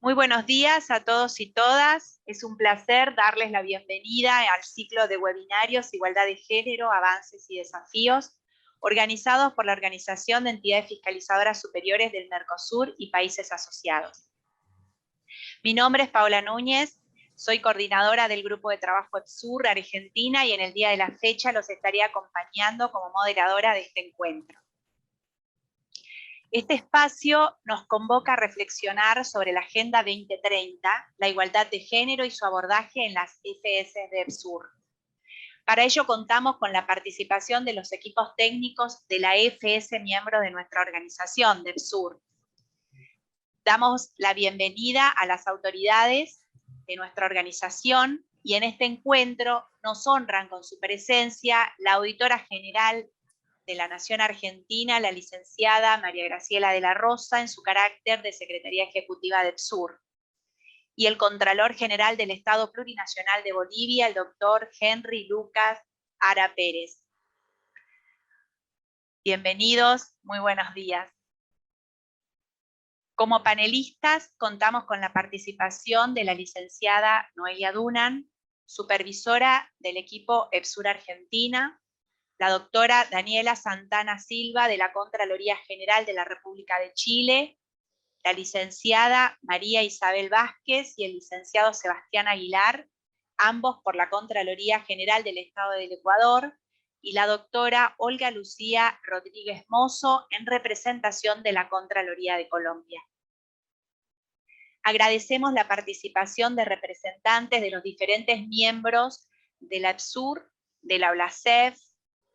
Muy buenos días a todos y todas. Es un placer darles la bienvenida al ciclo de webinarios Igualdad de Género, Avances y Desafíos, organizados por la Organización de Entidades Fiscalizadoras Superiores del Mercosur y países asociados. Mi nombre es Paola Núñez, soy coordinadora del Grupo de Trabajo EPSUR Argentina y en el día de la fecha los estaré acompañando como moderadora de este encuentro. Este espacio nos convoca a reflexionar sobre la Agenda 2030, la igualdad de género y su abordaje en las FS de EPSUR. Para ello contamos con la participación de los equipos técnicos de la FS miembro de nuestra organización, de EPSUR. Damos la bienvenida a las autoridades de nuestra organización y en este encuentro nos honran con su presencia la auditora general de la Nación Argentina, la licenciada María Graciela de la Rosa, en su carácter de Secretaría Ejecutiva de EPSUR, y el Contralor General del Estado Plurinacional de Bolivia, el doctor Henry Lucas Ara Pérez. Bienvenidos, muy buenos días. Como panelistas contamos con la participación de la licenciada Noelia Dunan, supervisora del equipo EPSUR Argentina, la doctora Daniela Santana Silva de la Contraloría General de la República de Chile, la licenciada María Isabel Vázquez y el licenciado Sebastián Aguilar, ambos por la Contraloría General del Estado del Ecuador, y la doctora Olga Lucía Rodríguez Mozo en representación de la Contraloría de Colombia. Agradecemos la participación de representantes de los diferentes miembros de la EPSUR, de la OLACEF,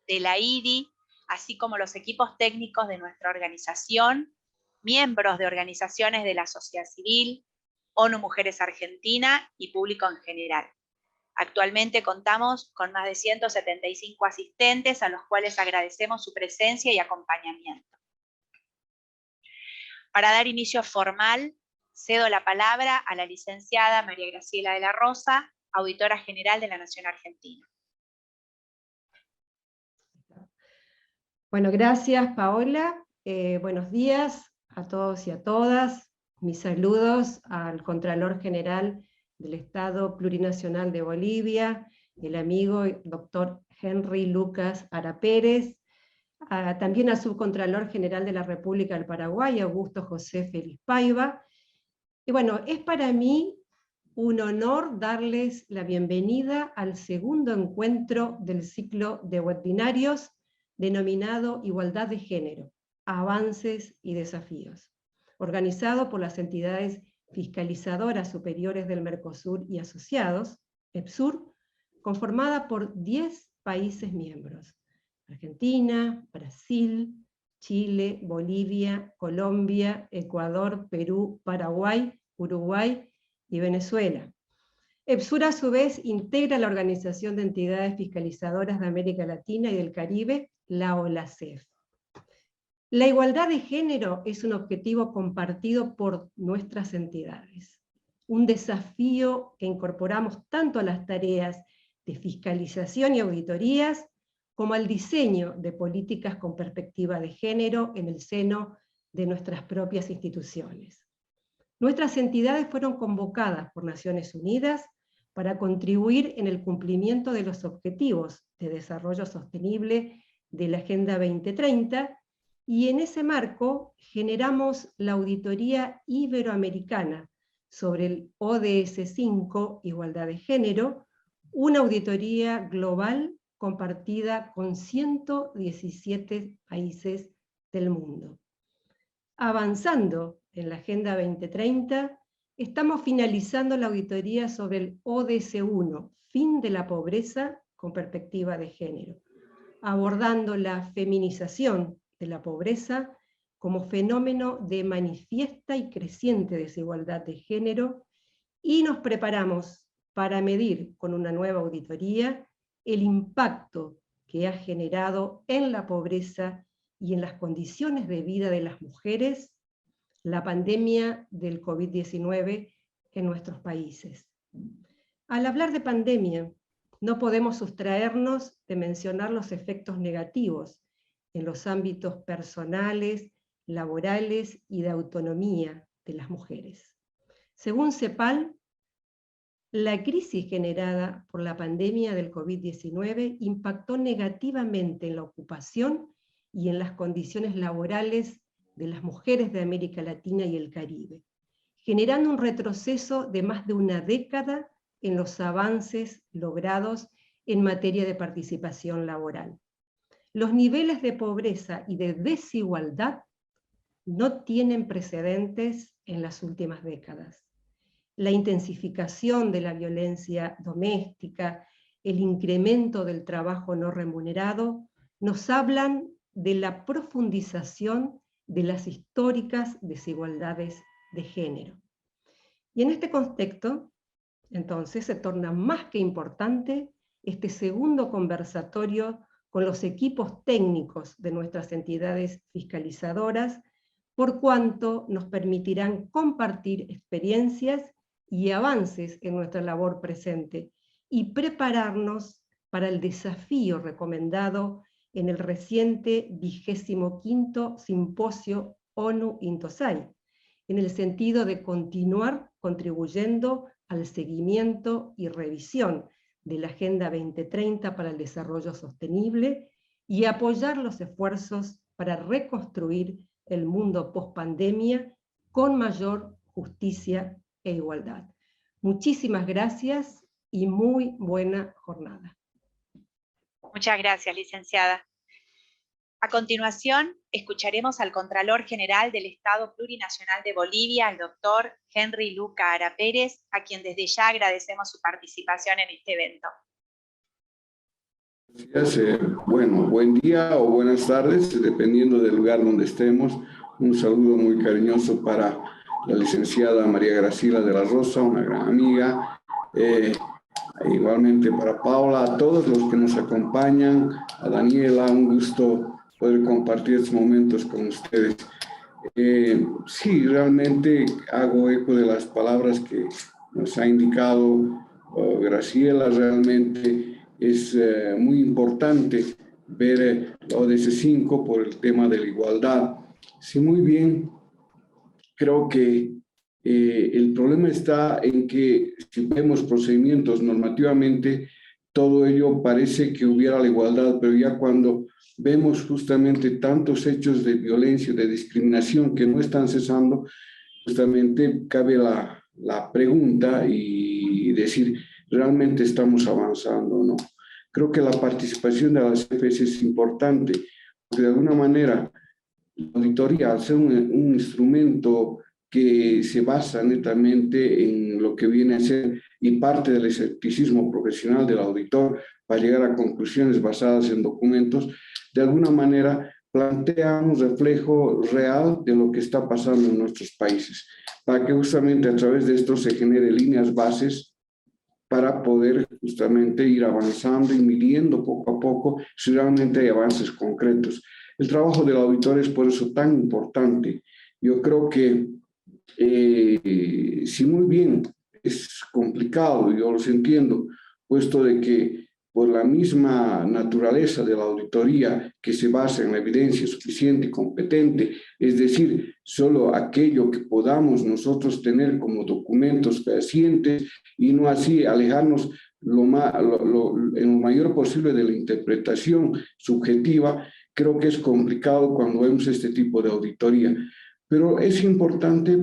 de la IDI, así como los equipos técnicos de nuestra organización, miembros de organizaciones de la sociedad civil, ONU Mujeres Argentina y público en general. Actualmente contamos con más de 175 asistentes, a los cuales agradecemos su presencia y acompañamiento. Para dar inicio formal, cedo la palabra a la licenciada María Graciela de la Rosa, auditora general de la Nación Argentina. Bueno, gracias Paola. Buenos días a todos y a todas. Mis saludos al Contralor General del Estado Plurinacional de Bolivia, el amigo doctor Henry Lucas Ara Pérez, también al Subcontralor General de la República del Paraguay, Augusto José Félix Paiva. Y bueno, es para mí un honor darles la bienvenida al segundo encuentro del ciclo de webinarios denominado Igualdad de Género, Avances y Desafíos, organizado por las entidades fiscalizadoras superiores del Mercosur y asociados, EPSUR, conformada por 10 países miembros: Argentina, Brasil, Chile, Bolivia, Colombia, Ecuador, Perú, Paraguay, Uruguay y Venezuela. EPSUR a su vez integra la Organización de Entidades Fiscalizadoras de América Latina y del Caribe, la OLACEF. La igualdad de género es un objetivo compartido por nuestras entidades, un desafío que incorporamos tanto a las tareas de fiscalización y auditorías como al diseño de políticas con perspectiva de género en el seno de nuestras propias instituciones. Nuestras entidades fueron convocadas por Naciones Unidas para contribuir en el cumplimiento de los objetivos de desarrollo sostenible de la Agenda 2030, y en ese marco generamos la Auditoría Iberoamericana sobre el ODS 5, Igualdad de Género, una auditoría global compartida con 117 países del mundo. Avanzando en la Agenda 2030, estamos finalizando la auditoría sobre el ODS 1, fin de la pobreza con perspectiva de género, abordando la feminización de la pobreza como fenómeno de manifiesta y creciente desigualdad de género, y nos preparamos para medir con una nueva auditoría el impacto que ha generado en la pobreza y en las condiciones de vida de las mujeres la pandemia del COVID-19 en nuestros países. Al hablar de pandemia, no podemos sustraernos de mencionar los efectos negativos en los ámbitos personales, laborales y de autonomía de las mujeres. Según CEPAL, la crisis generada por la pandemia del COVID-19 impactó negativamente en la ocupación y en las condiciones laborales de las mujeres de América Latina y el Caribe, generando un retroceso de más de una década en los avances logrados en materia de participación laboral. Los niveles de pobreza y de desigualdad no tienen precedentes en las últimas décadas. La intensificación de la violencia doméstica, el incremento del trabajo no remunerado, nos hablan de la profundización de las históricas desigualdades de género. Y en este contexto, entonces, se torna más que importante este segundo conversatorio con los equipos técnicos de nuestras entidades fiscalizadoras, por cuanto nos permitirán compartir experiencias y avances en nuestra labor presente y prepararnos para el desafío recomendado en el reciente 25º Simposio ONU-Intosai, en el sentido de continuar contribuyendo al seguimiento y revisión de la Agenda 2030 para el Desarrollo Sostenible y apoyar los esfuerzos para reconstruir el mundo post-pandemia con mayor justicia e igualdad. Muchísimas gracias y muy buena jornada. Muchas gracias, licenciada. A continuación, escucharemos al Contralor General del Estado Plurinacional de Bolivia, el doctor Henry Luca Ara Pérez, a quien desde ya agradecemos su participación en este evento. Gracias. Bueno, buen día o buenas tardes, dependiendo del lugar donde estemos. Un saludo muy cariñoso para la licenciada María Graciela de la Rosa, una gran amiga. Igualmente para Paula, a todos los que nos acompañan, a Daniela, un gusto poder compartir estos momentos con ustedes. Sí, realmente hago eco de las palabras que nos ha indicado Graciela. Realmente es muy importante ver la ODS 5 por el tema de la igualdad. Sí, muy bien, creo que el problema está en que si vemos procedimientos normativamente, todo ello parece que hubiera la igualdad, pero ya cuando vemos justamente tantos hechos de violencia, de discriminación que no están cesando, justamente cabe la pregunta y decir, ¿realmente estamos avanzando o no? Creo que la participación de las CFS es importante, porque de alguna manera la auditoría, al ser un instrumento que se basa netamente en lo que viene a ser y parte del escepticismo profesional del auditor para llegar a conclusiones basadas en documentos, de alguna manera plantea un reflejo real de lo que está pasando en nuestros países, para que justamente a través de esto se genere líneas bases para poder justamente ir avanzando y midiendo poco a poco si realmente hay avances concretos. El trabajo del auditor es por eso tan importante. Yo creo que si muy bien es complicado, yo los entiendo, puesto de que por la misma naturaleza de la auditoría que se basa en la evidencia suficiente y competente, es decir, solo aquello que podamos nosotros tener como documentos fehacientes y no así alejarnos en lo mayor posible de la interpretación subjetiva, creo que es complicado cuando vemos este tipo de auditoría. Pero es importante,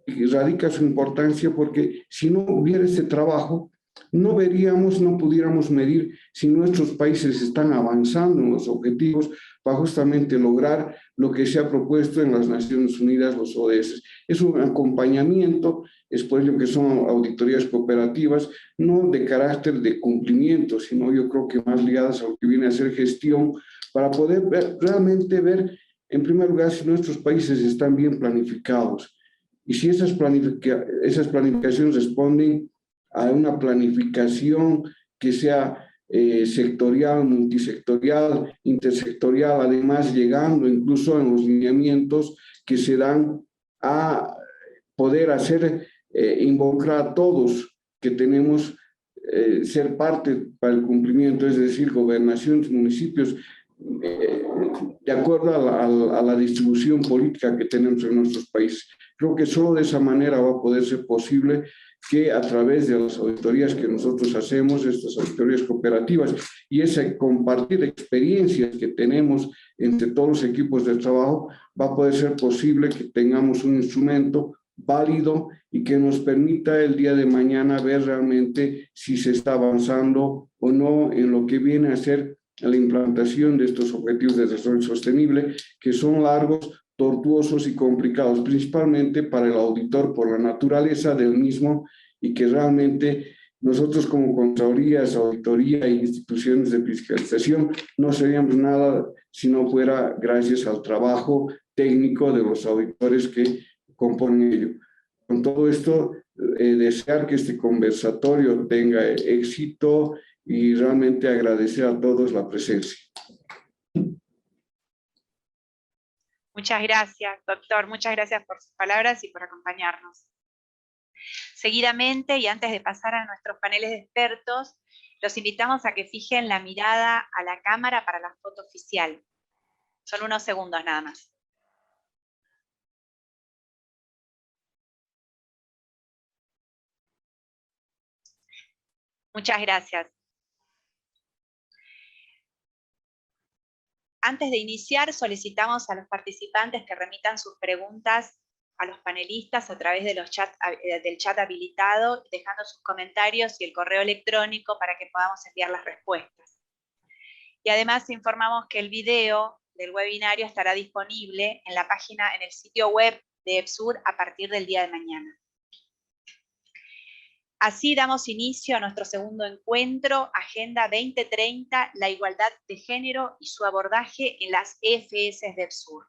y radica su importancia, porque si no hubiera ese trabajo, no pudiéramos medir si nuestros países están avanzando en los objetivos para justamente lograr lo que se ha propuesto en las Naciones Unidas, los ODS. Es un acompañamiento, es por ello que son auditorías cooperativas, no de carácter de cumplimiento, sino yo creo que más ligadas a lo que viene a ser gestión, para poder realmente ver, en primer lugar, si nuestros países están bien planificados y si esas planificaciones responden a una planificación que sea sectorial, multisectorial, intersectorial, además llegando incluso en los lineamientos que se dan a poder hacer involucrar a todos que tenemos ser parte para el cumplimiento, es decir, gobernaciones, municipios, de acuerdo a la distribución política que tenemos en nuestros países. Creo que solo de esa manera va a poder ser posible que a través de las auditorías que nosotros hacemos, estas auditorías cooperativas, y ese compartir experiencias que tenemos entre todos los equipos de trabajo, va a poder ser posible que tengamos un instrumento válido y que nos permita el día de mañana ver realmente si se está avanzando o no en lo que viene a ser la implantación de estos objetivos de desarrollo sostenible, que son largos, tortuosos y complicados, principalmente para el auditor por la naturaleza del mismo, y que realmente nosotros como Contralorías, Auditoría e instituciones de fiscalización no seríamos nada si no fuera gracias al trabajo técnico de los auditores que componen ello. Con todo esto, desear que este conversatorio tenga éxito y realmente agradecer a todos la presencia. Muchas gracias, doctor. Muchas gracias por sus palabras y por acompañarnos. Seguidamente, y antes de pasar a nuestros paneles de expertos, los invitamos a que fijen la mirada a la cámara para la foto oficial. Son unos segundos nada más. Muchas gracias. Antes de iniciar, solicitamos a los participantes que remitan sus preguntas a los panelistas a través de del chat habilitado, dejando sus comentarios y el correo electrónico para que podamos enviar las respuestas. Y además informamos que el video del webinario estará disponible en la página, en el sitio web de EPSUR a partir del día de mañana. Así damos inicio a nuestro segundo encuentro, Agenda 2030, la igualdad de género y su abordaje en las EFS de EPSUR.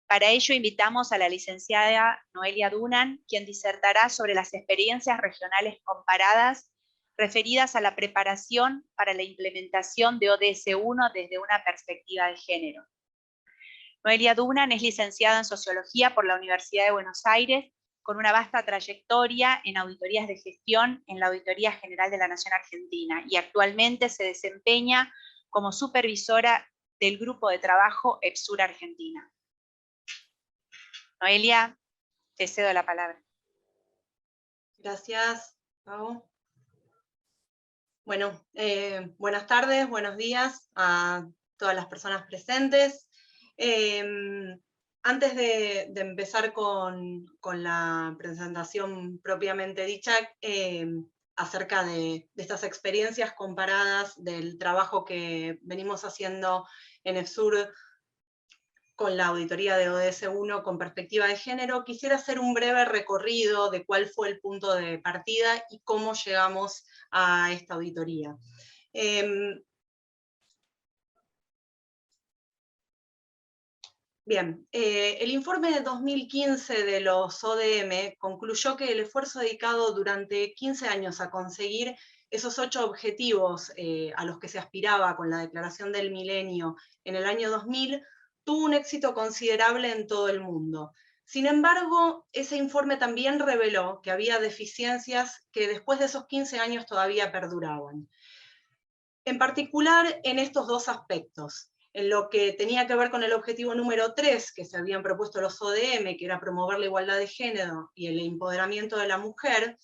Para ello invitamos a la licenciada Noelia Dunan, quien disertará sobre las experiencias regionales comparadas referidas a la preparación para la implementación de ODS 1 desde una perspectiva de género. Noelia Dunan es licenciada en Sociología por la Universidad de Buenos Aires, con una vasta trayectoria en auditorías de gestión en la Auditoría General de la Nación Argentina, y actualmente se desempeña como supervisora del Grupo de Trabajo EPSUR Argentina. Noelia, te cedo la palabra. Gracias, Pau. Bueno, buenas tardes, buenos días a todas las personas presentes. Antes de empezar con la presentación propiamente dicha, acerca de estas experiencias comparadas del trabajo que venimos haciendo en EPSUR con la auditoría de ODS 1 con perspectiva de género, quisiera hacer un breve recorrido de cuál fue el punto de partida y cómo llegamos a esta auditoría. Bien, el informe de 2015 de los ODM concluyó que el esfuerzo dedicado durante 15 años a conseguir esos 8 objetivos a los que se aspiraba con la Declaración del Milenio en el año 2000 tuvo un éxito considerable en todo el mundo. Sin embargo, ese informe también reveló que había deficiencias que después de esos 15 años todavía perduraban. En particular, en estos dos aspectos. En lo que tenía que ver con el objetivo número 3 que se habían propuesto los ODM, que era promover la igualdad de género y el empoderamiento de la mujer,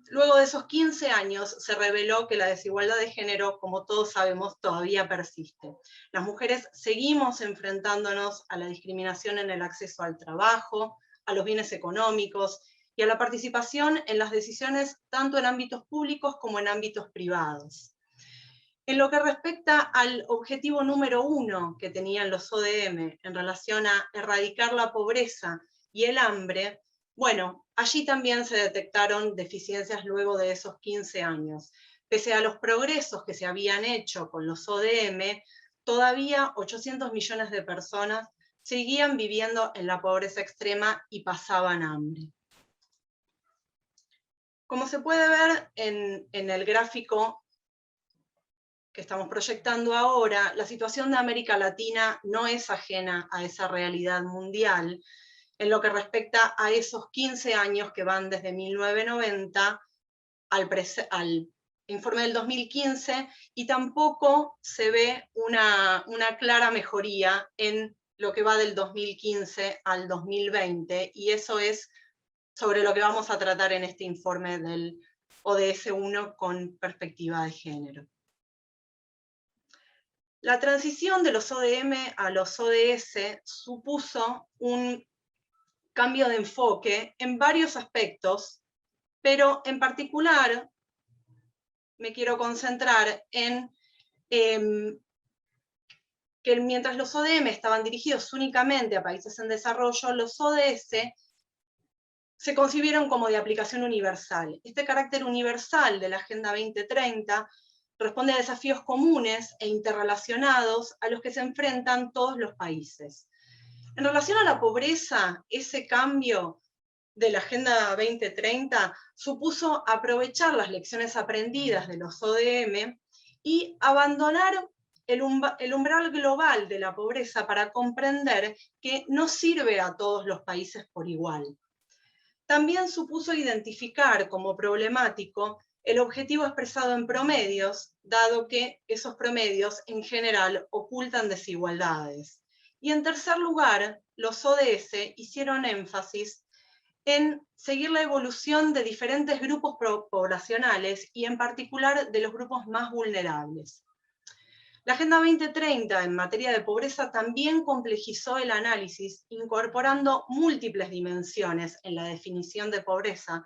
luego de esos 15 años se reveló que la desigualdad de género, como todos sabemos, todavía persiste. Las mujeres seguimos enfrentándonos a la discriminación en el acceso al trabajo, a los bienes económicos y a la participación en las decisiones tanto en ámbitos públicos como en ámbitos privados. En lo que respecta al objetivo número 1 que tenían los ODM en relación a erradicar la pobreza y el hambre, bueno, allí también se detectaron deficiencias luego de esos 15 años. Pese a los progresos que se habían hecho con los ODM, todavía 800 millones de personas seguían viviendo en la pobreza extrema y pasaban hambre. Como se puede ver en el gráfico que estamos proyectando ahora, la situación de América Latina no es ajena a esa realidad mundial en lo que respecta a esos 15 años que van desde 1990 al informe del 2015, y tampoco se ve una clara mejoría en lo que va del 2015 al 2020, y eso es sobre lo que vamos a tratar en este informe del ODS 1 con perspectiva de género. La transición de los ODM a los ODS supuso un cambio de enfoque en varios aspectos, pero en particular me quiero concentrar en que mientras los ODM estaban dirigidos únicamente a países en desarrollo, los ODS se concibieron como de aplicación universal. Este carácter universal de la Agenda 2030 responde a desafíos comunes e interrelacionados a los que se enfrentan todos los países. En relación a la pobreza, ese cambio de la Agenda 2030 supuso aprovechar las lecciones aprendidas de los ODM y abandonar el umbral global de la pobreza para comprender que no sirve a todos los países por igual. También supuso identificar como problemático el objetivo expresado en promedios, dado que esos promedios en general ocultan desigualdades. Y en tercer lugar, los ODS hicieron énfasis en seguir la evolución de diferentes grupos poblacionales y en particular de los grupos más vulnerables. La Agenda 2030 en materia de pobreza también complejizó el análisis, incorporando múltiples dimensiones en la definición de pobreza,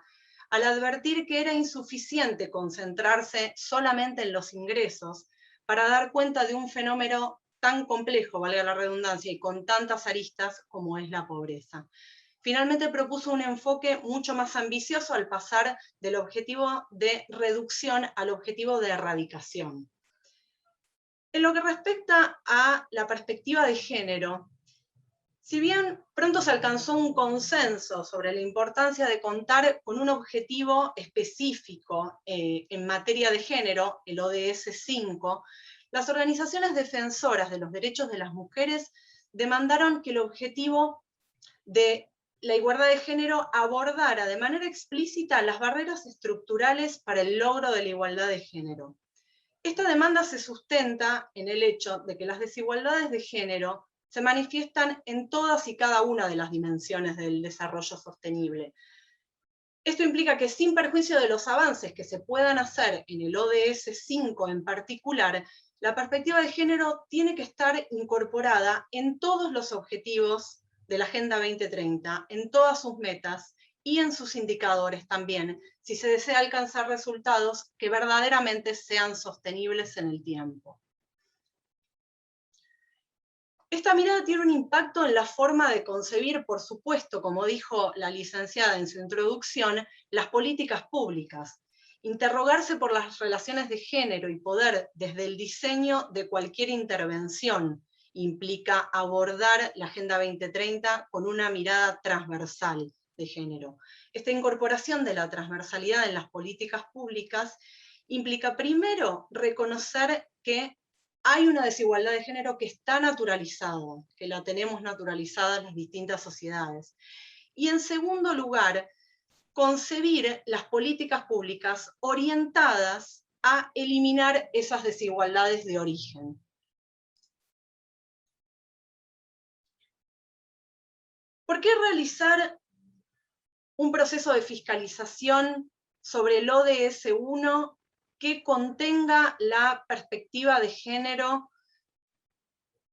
al advertir que era insuficiente concentrarse solamente en los ingresos para dar cuenta de un fenómeno tan complejo, valga la redundancia, y con tantas aristas como es la pobreza. Finalmente propuso un enfoque mucho más ambicioso al pasar del objetivo de reducción al objetivo de erradicación. En lo que respecta a la perspectiva de género, si bien pronto se alcanzó un consenso sobre la importancia de contar con un objetivo específico en materia de género, el ODS 5, las organizaciones defensoras de los derechos de las mujeres demandaron que el objetivo de la igualdad de género abordara de manera explícita las barreras estructurales para el logro de la igualdad de género. Esta demanda se sustenta en el hecho de que las desigualdades de género se manifiestan en todas y cada una de las dimensiones del desarrollo sostenible. Esto implica que sin perjuicio de los avances que se puedan hacer en el ODS 5 en particular, la perspectiva de género tiene que estar incorporada en todos los objetivos de la Agenda 2030, en todas sus metas y en sus indicadores también, si se desea alcanzar resultados que verdaderamente sean sostenibles en el tiempo. Esta mirada tiene un impacto en la forma de concebir, por supuesto, como dijo la licenciada en su introducción, las políticas públicas. Interrogarse por las relaciones de género y poder desde el diseño de cualquier intervención implica abordar la Agenda 2030 con una mirada transversal de género. Esta incorporación de la transversalidad en las políticas públicas implica primero reconocer que hay una desigualdad de género que está naturalizada, que la tenemos naturalizada en las distintas sociedades. Y en segundo lugar, concebir las políticas públicas orientadas a eliminar esas desigualdades de origen. ¿Por qué realizar un proceso de fiscalización sobre el ODS 1 que contenga la perspectiva de género?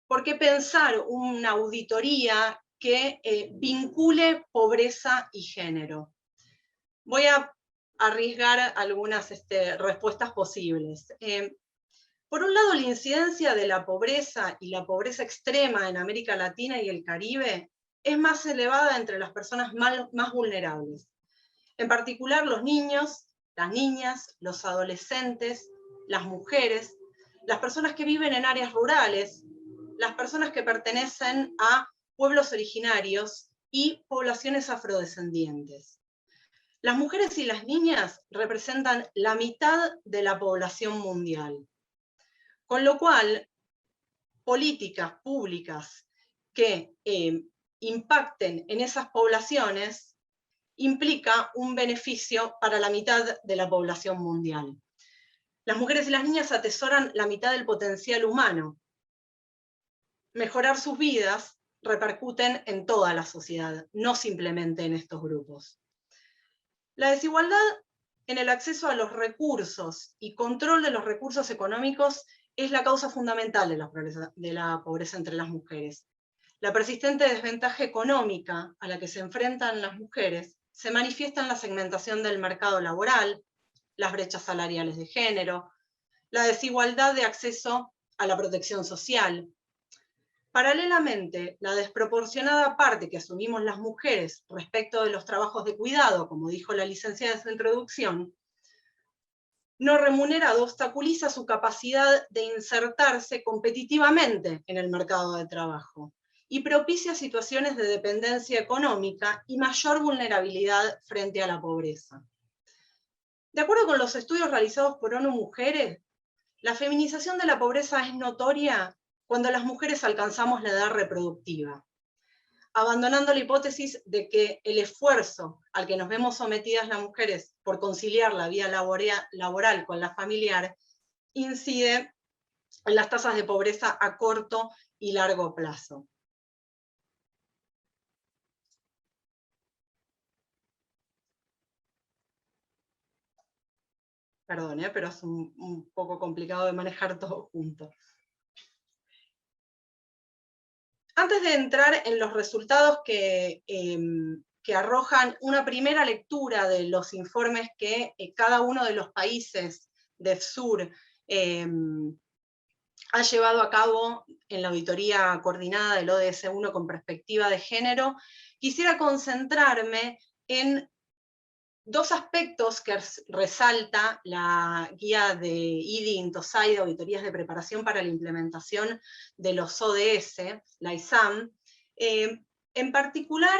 ¿Por qué pensar una auditoría que vincule pobreza y género? Voy a arriesgar algunas respuestas posibles. Por un lado, la incidencia de la pobreza y la pobreza extrema en América Latina y el Caribe es más elevada entre las personas más vulnerables. En particular, los niños, las niñas, los adolescentes, las mujeres, las personas que viven en áreas rurales, las personas que pertenecen a pueblos originarios y poblaciones afrodescendientes. Las mujeres y las niñas representan la mitad de la población mundial. Con lo cual, políticas públicas que impacten en esas poblaciones implica un beneficio para la mitad de la población mundial. Las mujeres y las niñas atesoran la mitad del potencial humano. Mejorar sus vidas repercuten en toda la sociedad, no simplemente en estos grupos. La desigualdad en el acceso a los recursos y control de los recursos económicos es la causa fundamental de la pobreza entre las mujeres. La persistente desventaja económica a la que se enfrentan las mujeres se manifiesta en la segmentación del mercado laboral, las brechas salariales de género, la desigualdad de acceso a la protección social. Paralelamente, la desproporcionada parte que asumimos las mujeres respecto de los trabajos de cuidado, como dijo la licenciada en su introducción, no remunerado obstaculiza su capacidad de insertarse competitivamente en el mercado de trabajo y propicia situaciones de dependencia económica y mayor vulnerabilidad frente a la pobreza. De acuerdo con los estudios realizados por ONU Mujeres, la feminización de la pobreza es notoria cuando las mujeres alcanzamos la edad reproductiva, abandonando la hipótesis de que el esfuerzo al que nos vemos sometidas las mujeres por conciliar la vida laboral con la familiar incide en las tasas de pobreza a corto y largo plazo. Perdón, pero es un poco complicado de manejar todo junto. Antes de entrar en los resultados que arrojan una primera lectura de los informes que cada uno de los países del sur ha llevado a cabo en la auditoría coordinada del ODS 1 con perspectiva de género, quisiera concentrarme en dos aspectos que resalta la guía de IDI Intosai de auditorías de preparación para la implementación de los ODS, la ISAM. En particular,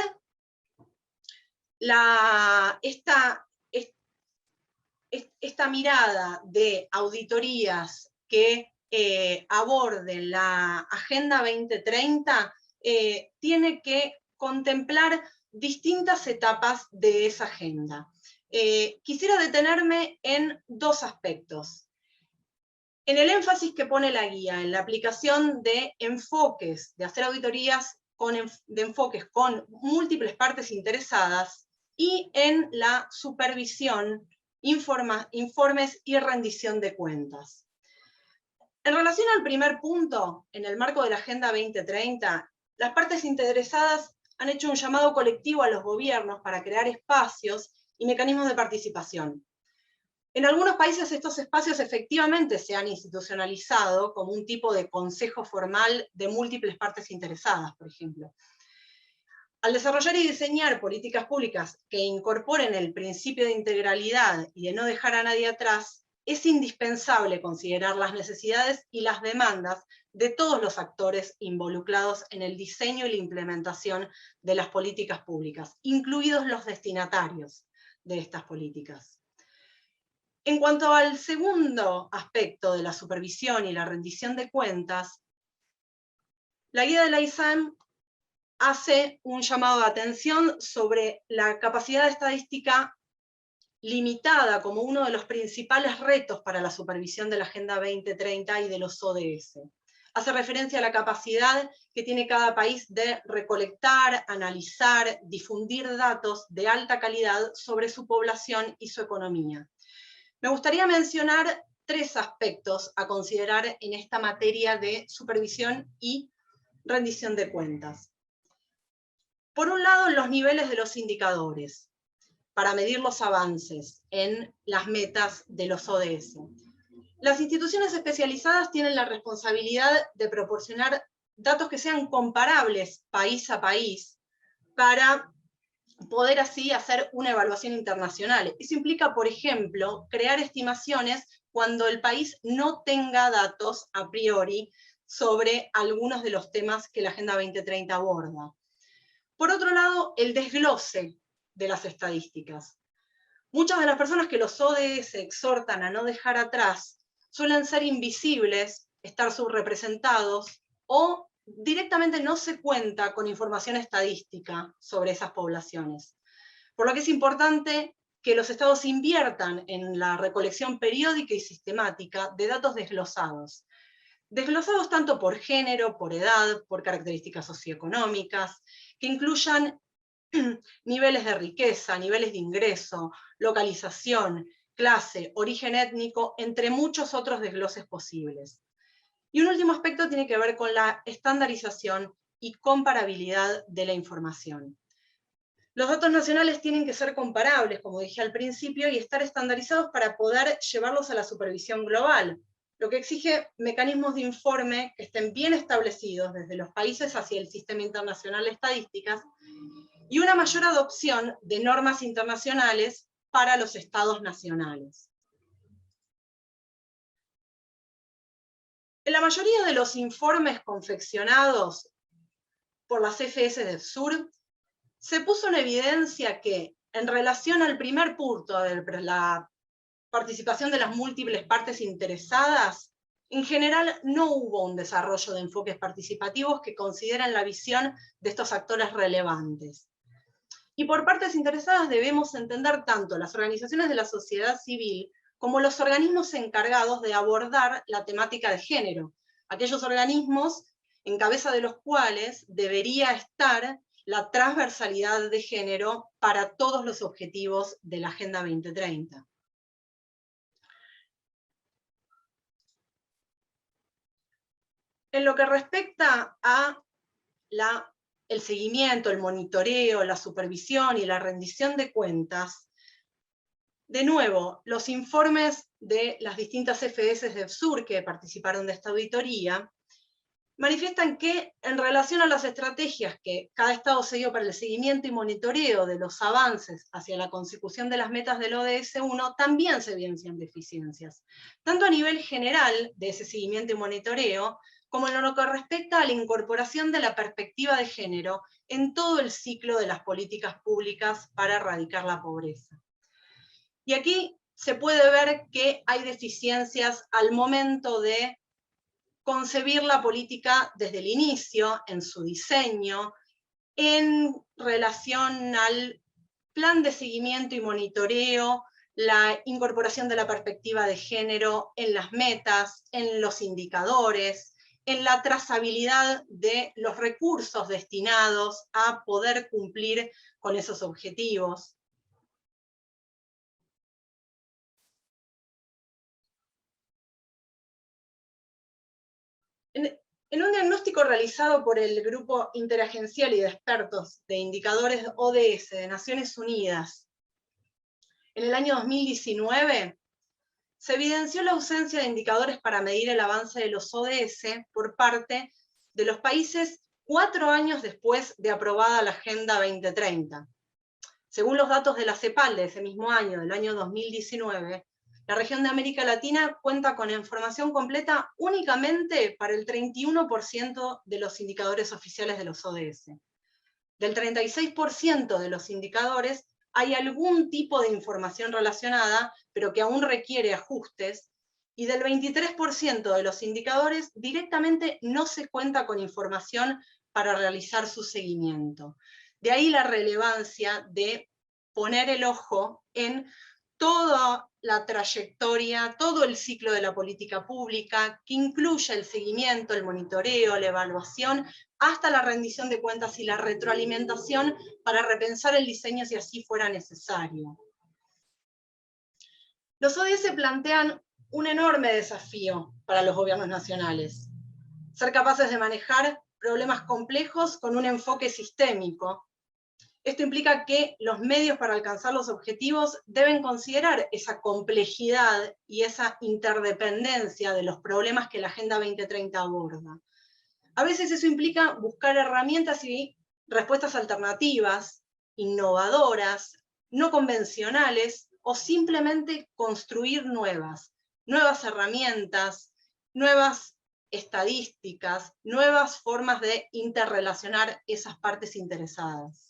esta mirada de auditorías que aborden la Agenda 2030 tiene que contemplar distintas etapas de esa agenda. Quisiera detenerme en dos aspectos. En el énfasis que pone la guía, en la aplicación de enfoques, de hacer auditorías de enfoques con múltiples partes interesadas, y en la supervisión, informes y rendición de cuentas. En relación al primer punto, en el marco de la Agenda 2030, las partes interesadas han hecho un llamado colectivo a los gobiernos para crear espacios y mecanismos de participación. En algunos países estos espacios efectivamente se han institucionalizado como un tipo de consejo formal de múltiples partes interesadas, por ejemplo. Al desarrollar y diseñar políticas públicas que incorporen el principio de integralidad y de no dejar a nadie atrás, es indispensable considerar las necesidades y las demandas de todos los actores involucrados en el diseño y la implementación de las políticas públicas, incluidos los destinatarios de estas políticas. En cuanto al segundo aspecto de la supervisión y la rendición de cuentas, la guía de la ISAM hace un llamado de atención sobre la capacidad estadística limitada como uno de los principales retos para la supervisión de la Agenda 2030 y de los ODS. Hace referencia a la capacidad que tiene cada país de recolectar, analizar, difundir datos de alta calidad sobre su población y su economía. Me gustaría mencionar tres aspectos a considerar en esta materia de supervisión y rendición de cuentas. Por un lado, los niveles de los indicadores, para medir los avances en las metas de los ODS. Las instituciones especializadas tienen la responsabilidad de proporcionar datos que sean comparables país a país para poder así hacer una evaluación internacional. Eso implica, por ejemplo, crear estimaciones cuando el país no tenga datos a priori sobre algunos de los temas que la Agenda 2030 aborda. Por otro lado, el desglose de las estadísticas. Muchas de las personas que los ODS exhortan a no dejar atrás suelen ser invisibles, estar subrepresentados o directamente no se cuenta con información estadística sobre esas poblaciones. Por lo que es importante que los estados inviertan en la recolección periódica y sistemática de datos desglosados. Desglosados tanto por género, por edad, por características socioeconómicas, que incluyan niveles de riqueza, niveles de ingreso, localización, clase, origen étnico, entre muchos otros desgloses posibles. Y un último aspecto tiene que ver con la estandarización y comparabilidad de la información. Los datos nacionales tienen que ser comparables, como dije al principio, y estar estandarizados para poder llevarlos a la supervisión global, lo que exige mecanismos de informe que estén bien establecidos desde los países hacia el Sistema Internacional de Estadísticas, y una mayor adopción de normas internacionales para los estados nacionales. En la mayoría de los informes confeccionados por las FS del Sur, se puso en evidencia que, en relación al primer punto de la participación de las múltiples partes interesadas, en general no hubo un desarrollo de enfoques participativos que consideran la visión de estos actores relevantes. Y por partes interesadas debemos entender tanto las organizaciones de la sociedad civil como los organismos encargados de abordar la temática de género, aquellos organismos en cabeza de los cuales debería estar la transversalidad de género para todos los objetivos de la Agenda 2030. En lo que respecta a el seguimiento, el monitoreo, la supervisión y la rendición de cuentas, de nuevo, los informes de las distintas FS del Sur que participaron de esta auditoría manifiestan que, en relación a las estrategias que cada estado se dio para el seguimiento y monitoreo de los avances hacia la consecución de las metas del ODS 1, también se evidencian deficiencias, tanto a nivel general de ese seguimiento y monitoreo, como en lo que respecta a la incorporación de la perspectiva de género en todo el ciclo de las políticas públicas para erradicar la pobreza. Y aquí se puede ver que hay deficiencias al momento de concebir la política desde el inicio, en su diseño, en relación al plan de seguimiento y monitoreo, la incorporación de la perspectiva de género en las metas, en los indicadores, en la trazabilidad de los recursos destinados a poder cumplir con esos objetivos. En un diagnóstico realizado por el Grupo Interagencial y de Expertos de Indicadores ODS de Naciones Unidas en el año 2019, se evidenció la ausencia de indicadores para medir el avance de los ODS por parte de los países 4 años después de aprobada la Agenda 2030. Según los datos de la CEPAL de ese mismo año, del año 2019, la región de América Latina cuenta con información completa únicamente para el 31% de los indicadores oficiales de los ODS. Del 36% de los indicadores hay algún tipo de información relacionada, pero que aún requiere ajustes, y del 23% de los indicadores directamente no se cuenta con información para realizar su seguimiento. De ahí la relevancia de poner el ojo en toda la trayectoria, todo el ciclo de la política pública, que incluye el seguimiento, el monitoreo, la evaluación, hasta la rendición de cuentas y la retroalimentación para repensar el diseño si así fuera necesario. Los ODS plantean un enorme desafío para los gobiernos nacionales: ser capaces de manejar problemas complejos con un enfoque sistémico. Esto implica que los medios para alcanzar los objetivos deben considerar esa complejidad y esa interdependencia de los problemas que la Agenda 2030 aborda. A veces eso implica buscar herramientas y respuestas alternativas, innovadoras, no convencionales, o simplemente construir nuevas herramientas, nuevas estadísticas, nuevas formas de interrelacionar esas partes interesadas.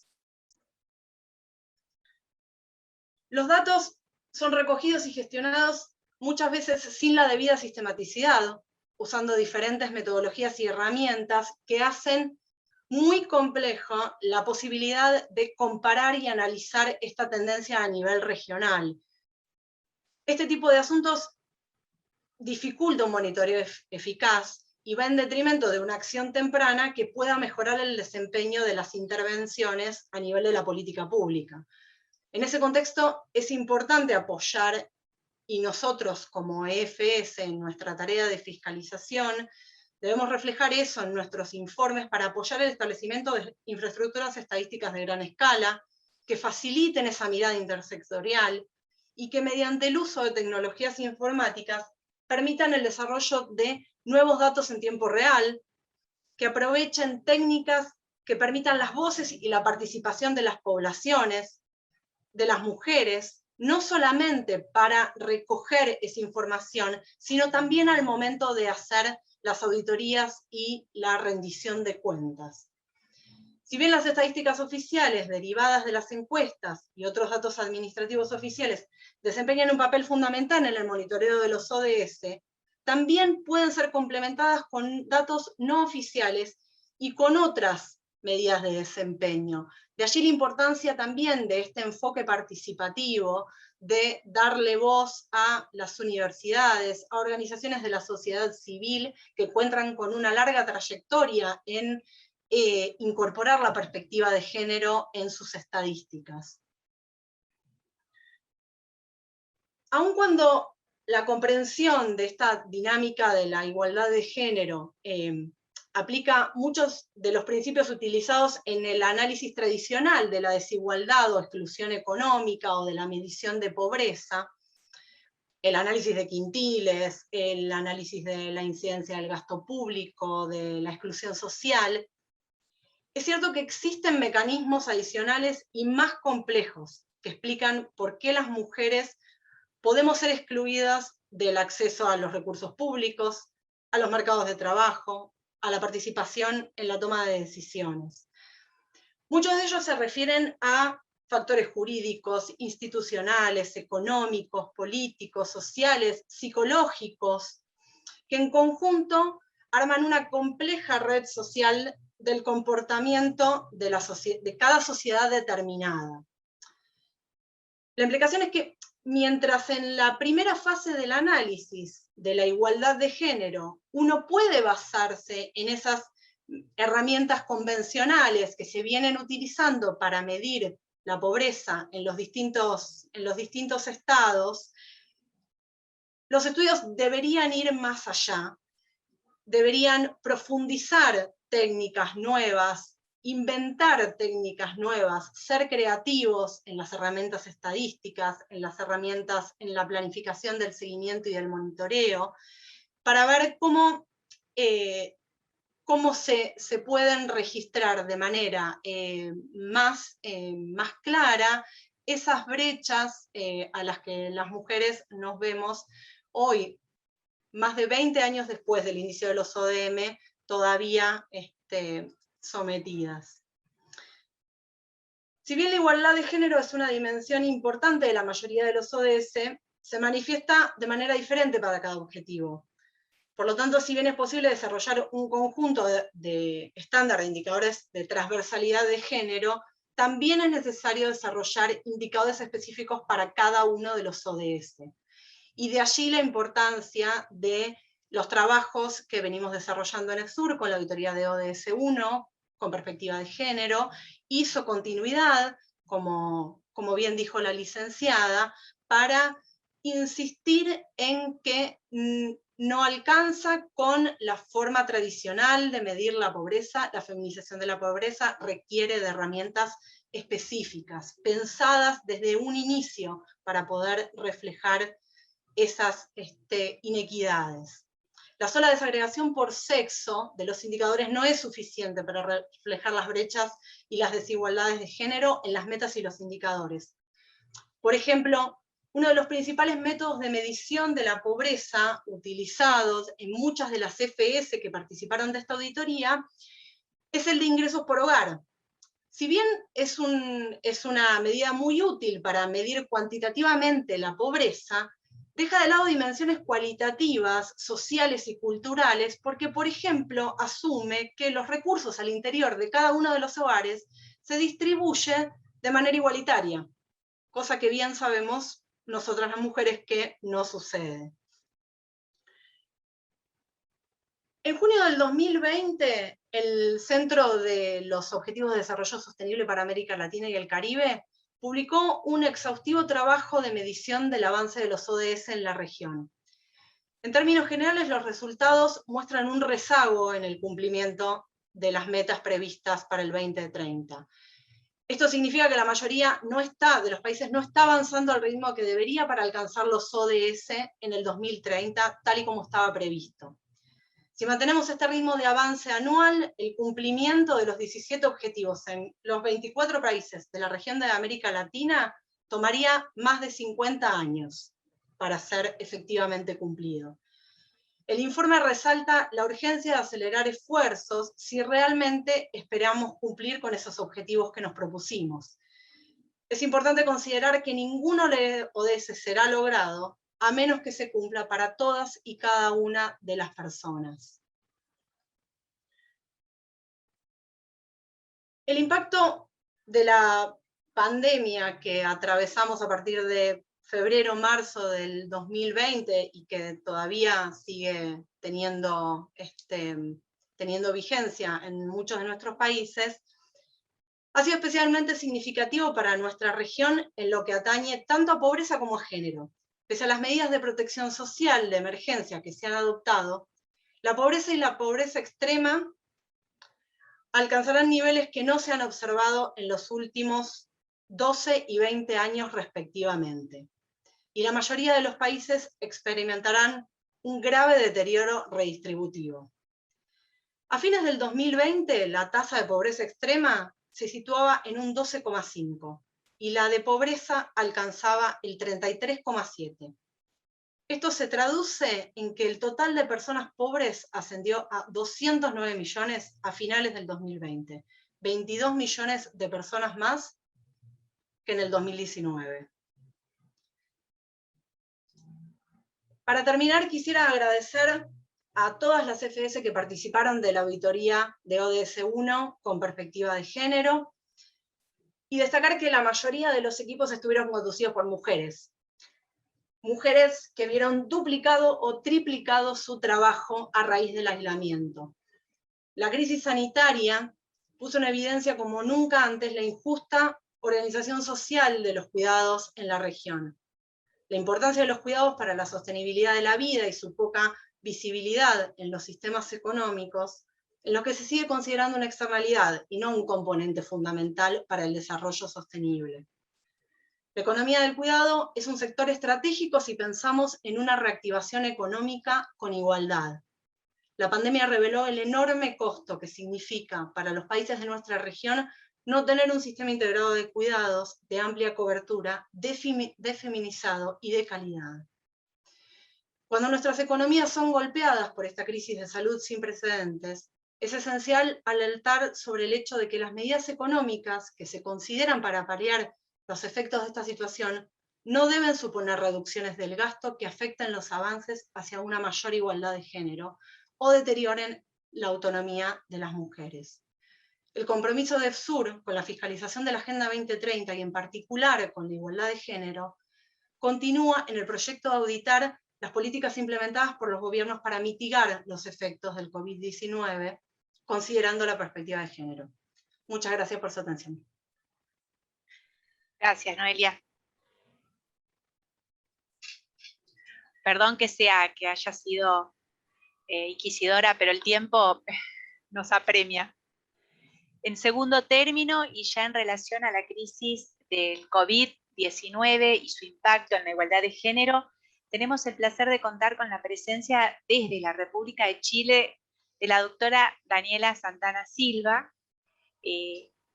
Los datos son recogidos y gestionados muchas veces sin la debida sistematicidad, usando diferentes metodologías y herramientas que hacen muy complejo la posibilidad de comparar y analizar esta tendencia a nivel regional. Este tipo de asuntos dificulta un monitoreo eficaz y va en detrimento de una acción temprana que pueda mejorar el desempeño de las intervenciones a nivel de la política pública. En ese contexto es importante apoyar, y nosotros como EFS en nuestra tarea de fiscalización debemos reflejar eso en nuestros informes para apoyar el establecimiento de infraestructuras estadísticas de gran escala que faciliten esa mirada intersectorial y que mediante el uso de tecnologías informáticas permitan el desarrollo de nuevos datos en tiempo real, que aprovechen técnicas que permitan las voces y la participación de las poblaciones, de las mujeres, no solamente para recoger esa información, sino también al momento de hacer las auditorías y la rendición de cuentas. Si bien las estadísticas oficiales derivadas de las encuestas y otros datos administrativos oficiales desempeñan un papel fundamental en el monitoreo de los ODS, también pueden ser complementadas con datos no oficiales y con otras medidas de desempeño. De allí la importancia también de este enfoque participativo, de darle voz a las universidades, a organizaciones de la sociedad civil que cuentan con una larga trayectoria en incorporar la perspectiva de género en sus estadísticas. Aun cuando la comprensión de esta dinámica de la igualdad de género aplica muchos de los principios utilizados en el análisis tradicional de la desigualdad o exclusión económica o de la medición de pobreza, el análisis de quintiles, el análisis de la incidencia del gasto público, de la exclusión social, es cierto que existen mecanismos adicionales y más complejos que explican por qué las mujeres podemos ser excluidas del acceso a los recursos públicos, a los mercados de trabajo, a la participación en la toma de decisiones. Muchos de ellos se refieren a factores jurídicos, institucionales, económicos, políticos, sociales, psicológicos, que en conjunto arman una compleja red social del comportamiento de cada sociedad determinada. La implicación es que mientras en la primera fase del análisis de la igualdad de género uno puede basarse en esas herramientas convencionales que se vienen utilizando para medir la pobreza en los distintos estados, los estudios deberían ir más allá, deberían profundizar técnicas nuevas, inventar técnicas nuevas, ser creativos en las herramientas estadísticas, en las herramientas en la planificación del seguimiento y del monitoreo, para ver cómo se pueden registrar de manera más clara esas brechas a las que las mujeres nos vemos hoy, más de 20 años después del inicio de los ODM, todavía sometidas. Si bien la igualdad de género es una dimensión importante de la mayoría de los ODS, se manifiesta de manera diferente para cada objetivo. Por lo tanto, si bien es posible desarrollar un conjunto de estándares de indicadores de transversalidad de género, también es necesario desarrollar indicadores específicos para cada uno de los ODS. Y de allí la importancia de los trabajos que venimos desarrollando en EXUR con la auditoría de ODS 1, con perspectiva de género, hizo continuidad, como bien dijo la licenciada, para insistir en que no alcanza con la forma tradicional de medir la pobreza, la feminización de la pobreza requiere de herramientas específicas, pensadas desde un inicio para poder reflejar esas inequidades. La sola desagregación por sexo de los indicadores no es suficiente para reflejar las brechas y las desigualdades de género en las metas y los indicadores. Por ejemplo, uno de los principales métodos de medición de la pobreza utilizados en muchas de las FS que participaron de esta auditoría es el de ingresos por hogar. Si bien es una medida muy útil para medir cuantitativamente la pobreza, deja de lado dimensiones cualitativas, sociales y culturales, porque, por ejemplo, asume que los recursos al interior de cada uno de los hogares se distribuyen de manera igualitaria, cosa que bien sabemos nosotras las mujeres que no sucede. En junio del 2020, el Centro de los Objetivos de Desarrollo Sostenible para América Latina y el Caribe publicó un exhaustivo trabajo de medición del avance de los ODS en la región. En términos generales, los resultados muestran un rezago en el cumplimiento de las metas previstas para el 2030. Esto significa que la mayoría de los países no está avanzando al ritmo que debería para alcanzar los ODS en el 2030, tal y como estaba previsto. Si mantenemos este ritmo de avance anual, el cumplimiento de los 17 objetivos en los 24 países de la región de América Latina tomaría más de 50 años para ser efectivamente cumplido. El informe resalta la urgencia de acelerar esfuerzos si realmente esperamos cumplir con esos objetivos que nos propusimos. Es importante considerar que ninguno de ODS será logrado a menos que se cumpla para todas y cada una de las personas. El impacto de la pandemia que atravesamos a partir de febrero, marzo del 2020 y que todavía sigue teniendo vigencia en muchos de nuestros países, ha sido especialmente significativo para nuestra región en lo que atañe tanto a pobreza como a género. Pese a las medidas de protección social de emergencia que se han adoptado, la pobreza y la pobreza extrema alcanzarán niveles que no se han observado en los últimos 12 y 20 años respectivamente. Y la mayoría de los países experimentarán un grave deterioro redistributivo. A fines del 2020, la tasa de pobreza extrema se situaba en un 12,5 y la de pobreza alcanzaba el 33,7. Esto se traduce en que el total de personas pobres ascendió a 209 millones a finales del 2020, 22 millones de personas más que en el 2019. Para terminar, quisiera agradecer a todas las FS que participaron de la auditoría de ODS 1 con perspectiva de género, y destacar que la mayoría de los equipos estuvieron conducidos por mujeres. Mujeres que vieron duplicado o triplicado su trabajo a raíz del aislamiento. La crisis sanitaria puso en evidencia como nunca antes la injusta organización social de los cuidados en la región. La importancia de los cuidados para la sostenibilidad de la vida y su poca visibilidad en los sistemas económicos, en lo que se sigue considerando una externalidad y no un componente fundamental para el desarrollo sostenible. La economía del cuidado es un sector estratégico si pensamos en una reactivación económica con igualdad. La pandemia reveló el enorme costo que significa para los países de nuestra región no tener un sistema integrado de cuidados de amplia cobertura, feminizado y de calidad. Cuando nuestras economías son golpeadas por esta crisis de salud sin precedentes, es esencial alertar sobre el hecho de que las medidas económicas que se consideran para paliar los efectos de esta situación no deben suponer reducciones del gasto que afecten los avances hacia una mayor igualdad de género o deterioren la autonomía de las mujeres. El compromiso de EFSUR con la fiscalización de la Agenda 2030 y en particular con la igualdad de género continúa en el proyecto de auditar las políticas implementadas por los gobiernos para mitigar los efectos del COVID-19, considerando la perspectiva de género. Muchas gracias por su atención. Gracias, Noelia. Perdón que haya sido inquisidora, pero el tiempo nos apremia. En segundo término, y ya en relación a la crisis del COVID-19 y su impacto en la igualdad de género, tenemos el placer de contar con la presencia desde la República de Chile de la doctora Daniela Santana Silva.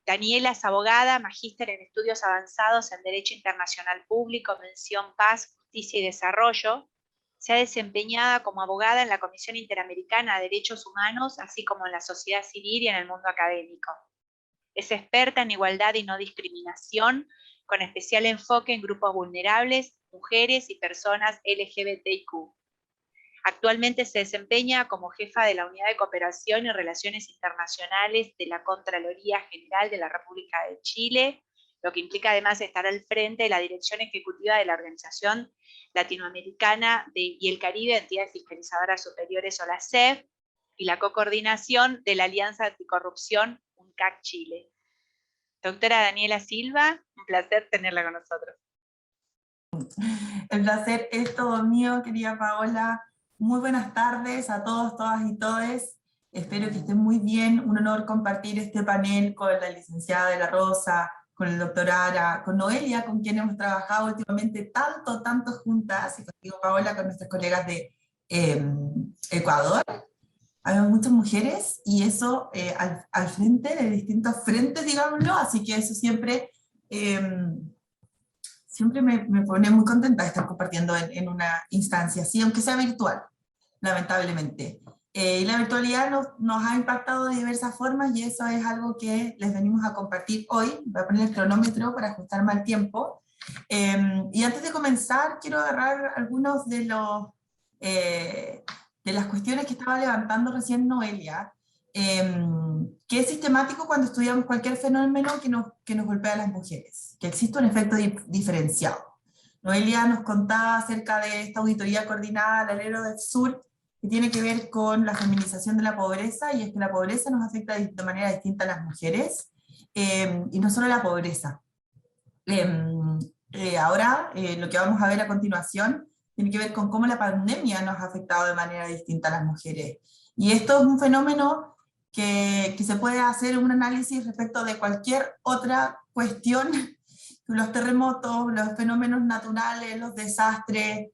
Daniela es abogada, magíster en estudios avanzados en Derecho Internacional Público, mención Paz, Justicia y Desarrollo. Se ha desempeñado como abogada en la Comisión Interamericana de Derechos Humanos, así como en la sociedad civil y en el mundo académico. Es experta en igualdad y no discriminación, con especial enfoque en grupos vulnerables, mujeres y personas LGBTIQ. Actualmente se desempeña como jefa de la Unidad de Cooperación y Relaciones Internacionales de la Contraloría General de la República de Chile, lo que implica además estar al frente de la Dirección Ejecutiva de la Organización Latinoamericana y el Caribe de Entidades Fiscalizadoras Superiores, o la CEF, y la cocoordinación de la Alianza Anticorrupción UNCAC Chile. Doctora Daniela Silva, un placer tenerla con nosotros. El placer es todo mío, querida Paola. Muy buenas tardes a todos, todas y todes. Espero que estén muy bien. Un honor compartir este panel con la licenciada de la Rosa, con el doctor Ara, con Noelia, con quien hemos trabajado últimamente tanto juntas, y contigo, Paola, con nuestras colegas de Ecuador. Hay muchas mujeres, y eso al frente de distintos frentes, digámoslo, así que eso siempre me pone muy contenta de estar compartiendo en una instancia así, aunque sea virtual, lamentablemente. Y la virtualidad nos ha impactado de diversas formas, y eso es algo que les venimos a compartir hoy. Voy a poner el cronómetro para ajustarme al tiempo. Y antes de comenzar, quiero agarrar algunos de las cuestiones que estaba levantando recién Noelia, que es sistemático cuando estudiamos cualquier fenómeno que nos golpea a las mujeres, que existe un efecto diferenciado. Noelia nos contaba acerca de esta auditoría coordinada del Alero del Sur, que tiene que ver con la feminización de la pobreza, y es que la pobreza nos afecta de manera distinta a las mujeres, y no solo la pobreza. Ahora, lo que vamos a ver a continuación tiene que ver con cómo la pandemia nos ha afectado de manera distinta a las mujeres. Y esto es un fenómeno que se puede hacer un análisis respecto de cualquier otra cuestión, los terremotos, los fenómenos naturales, los desastres,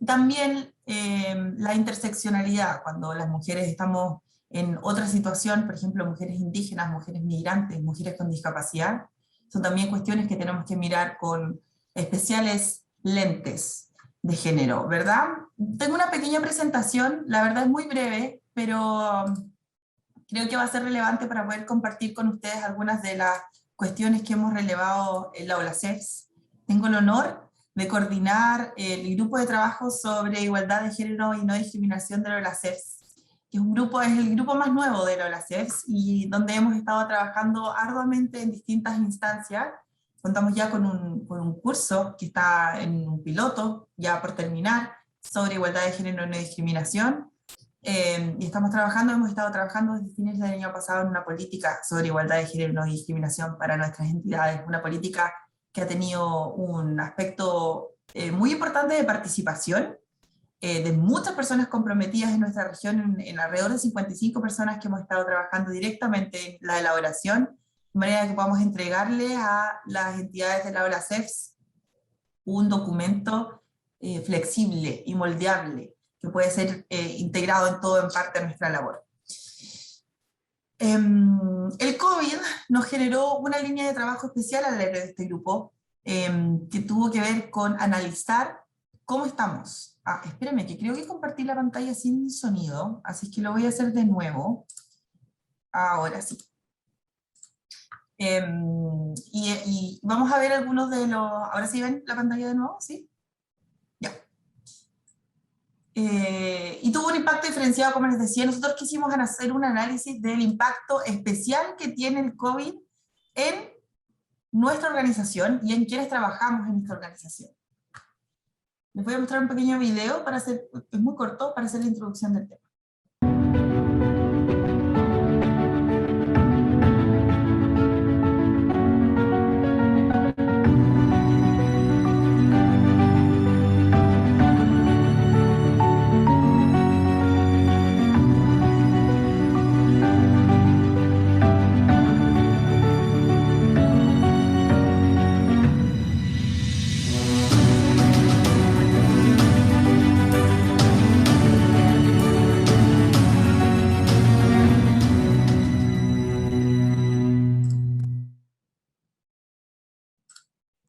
también la interseccionalidad, cuando las mujeres estamos en otra situación, por ejemplo, mujeres indígenas, mujeres migrantes, mujeres con discapacidad, son también cuestiones que tenemos que mirar con especiales lentes de género, ¿verdad? Tengo una pequeña presentación, la verdad es muy breve, pero creo que va a ser relevante para poder compartir con ustedes algunas de las cuestiones que hemos relevado en la OLACEFS. Tengo el honor de coordinar el grupo de trabajo sobre igualdad de género y no discriminación de la OLACEFS, que es el grupo más nuevo de la OLACEFS, y donde hemos estado trabajando arduamente en distintas instancias. Contamos ya con un curso que está en un piloto, ya por terminar, sobre igualdad de género y no discriminación. Y hemos estado trabajando desde fines del año pasado en una política sobre igualdad de género y no discriminación para nuestras entidades, una política que ha tenido un aspecto muy importante de participación, de muchas personas comprometidas en nuestra región, en alrededor de 55 personas que hemos estado trabajando directamente en la elaboración, de manera que podamos entregarle a las entidades de la OLACEFS un documento flexible y moldeable, que puede ser integrado en todo o en parte de nuestra labor. El COVID nos generó una línea de trabajo especial al leer de este grupo, que tuvo que ver con analizar cómo estamos. Espérame, que creo que compartí la pantalla sin sonido, así que lo voy a hacer de nuevo. Ahora sí. Y vamos a ver algunos de los... ¿Ahora sí ven la pantalla de nuevo? ¿Sí? Ya. Y tuvo un impacto diferenciado, como les decía. Nosotros quisimos hacer un análisis del impacto especial que tiene el COVID en nuestra organización y en quienes trabajamos en nuestra organización. Les voy a mostrar un pequeño video, es muy corto, para hacer la introducción del tema.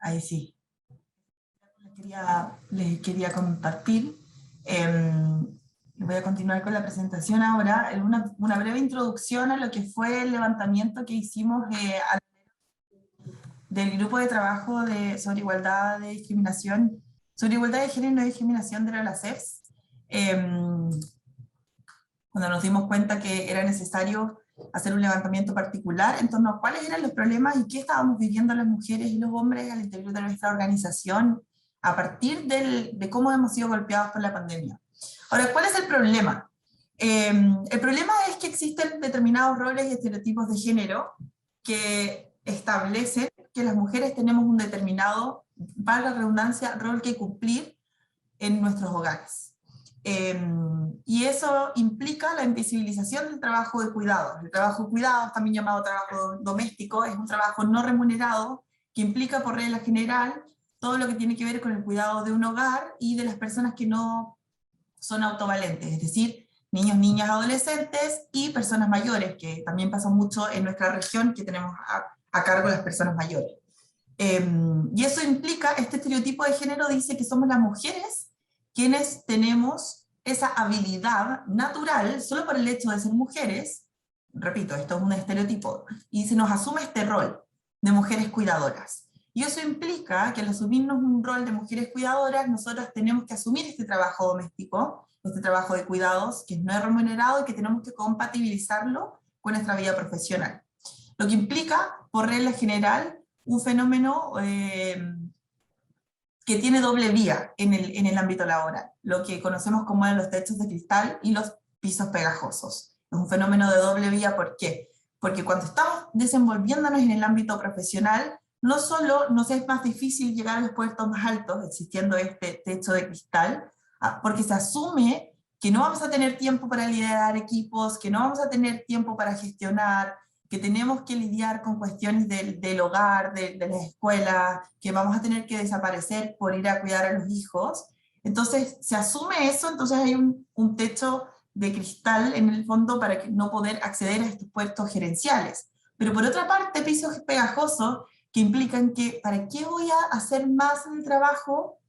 Ahí sí. Les quería compartir. Voy a continuar con la presentación ahora. Una breve introducción a lo que fue el levantamiento que hicimos del Grupo de Trabajo sobre Igualdad de Discriminación, sobre Igualdad de Género y no discriminación de la OLACEFS, cuando nos dimos cuenta que era necesario hacer un levantamiento particular en torno a cuáles eran los problemas y qué estábamos viviendo las mujeres y los hombres al interior de nuestra organización a partir de cómo hemos sido golpeados por la pandemia. Ahora, ¿cuál es el problema? El problema es que existen determinados roles y estereotipos de género que establecen que las mujeres tenemos un determinado, valga la redundancia, rol que cumplir en nuestros hogares. Y eso implica la invisibilización del trabajo de cuidados. El trabajo de cuidados, también llamado trabajo doméstico, es un trabajo no remunerado que implica por regla general todo lo que tiene que ver con el cuidado de un hogar y de las personas que no son autovalentes, es decir, niños, niñas, adolescentes y personas mayores, que también pasa mucho en nuestra región, que tenemos a cargo las personas mayores. Y eso implica, este estereotipo de género dice que somos las mujeres quienes tenemos esa habilidad natural, solo por el hecho de ser mujeres, repito, esto es un estereotipo, y se nos asume este rol de mujeres cuidadoras. Y eso implica que al asumirnos un rol de mujeres cuidadoras, nosotras tenemos que asumir este trabajo doméstico, este trabajo de cuidados, que no es remunerado y que tenemos que compatibilizarlo con nuestra vida profesional. Lo que implica, por regla general, un fenómeno que tiene doble vía en el ámbito laboral, lo que conocemos como los techos de cristal y los pisos pegajosos. Es un fenómeno de doble vía, ¿por qué? Porque cuando estamos desenvolviéndonos en el ámbito profesional, no solo nos es más difícil llegar a los puestos más altos, existiendo este techo de cristal, porque se asume que no vamos a tener tiempo para liderar equipos, que no vamos a tener tiempo para gestionar, que tenemos que lidiar con cuestiones del hogar, de la escuela, que vamos a tener que desaparecer por ir a cuidar a los hijos. Entonces se asume eso, entonces hay un techo de cristal en el fondo para no poder acceder a estos puestos gerenciales. Pero por otra parte, pisos pegajosos que implican que ¿para qué voy a hacer más en el trabajo?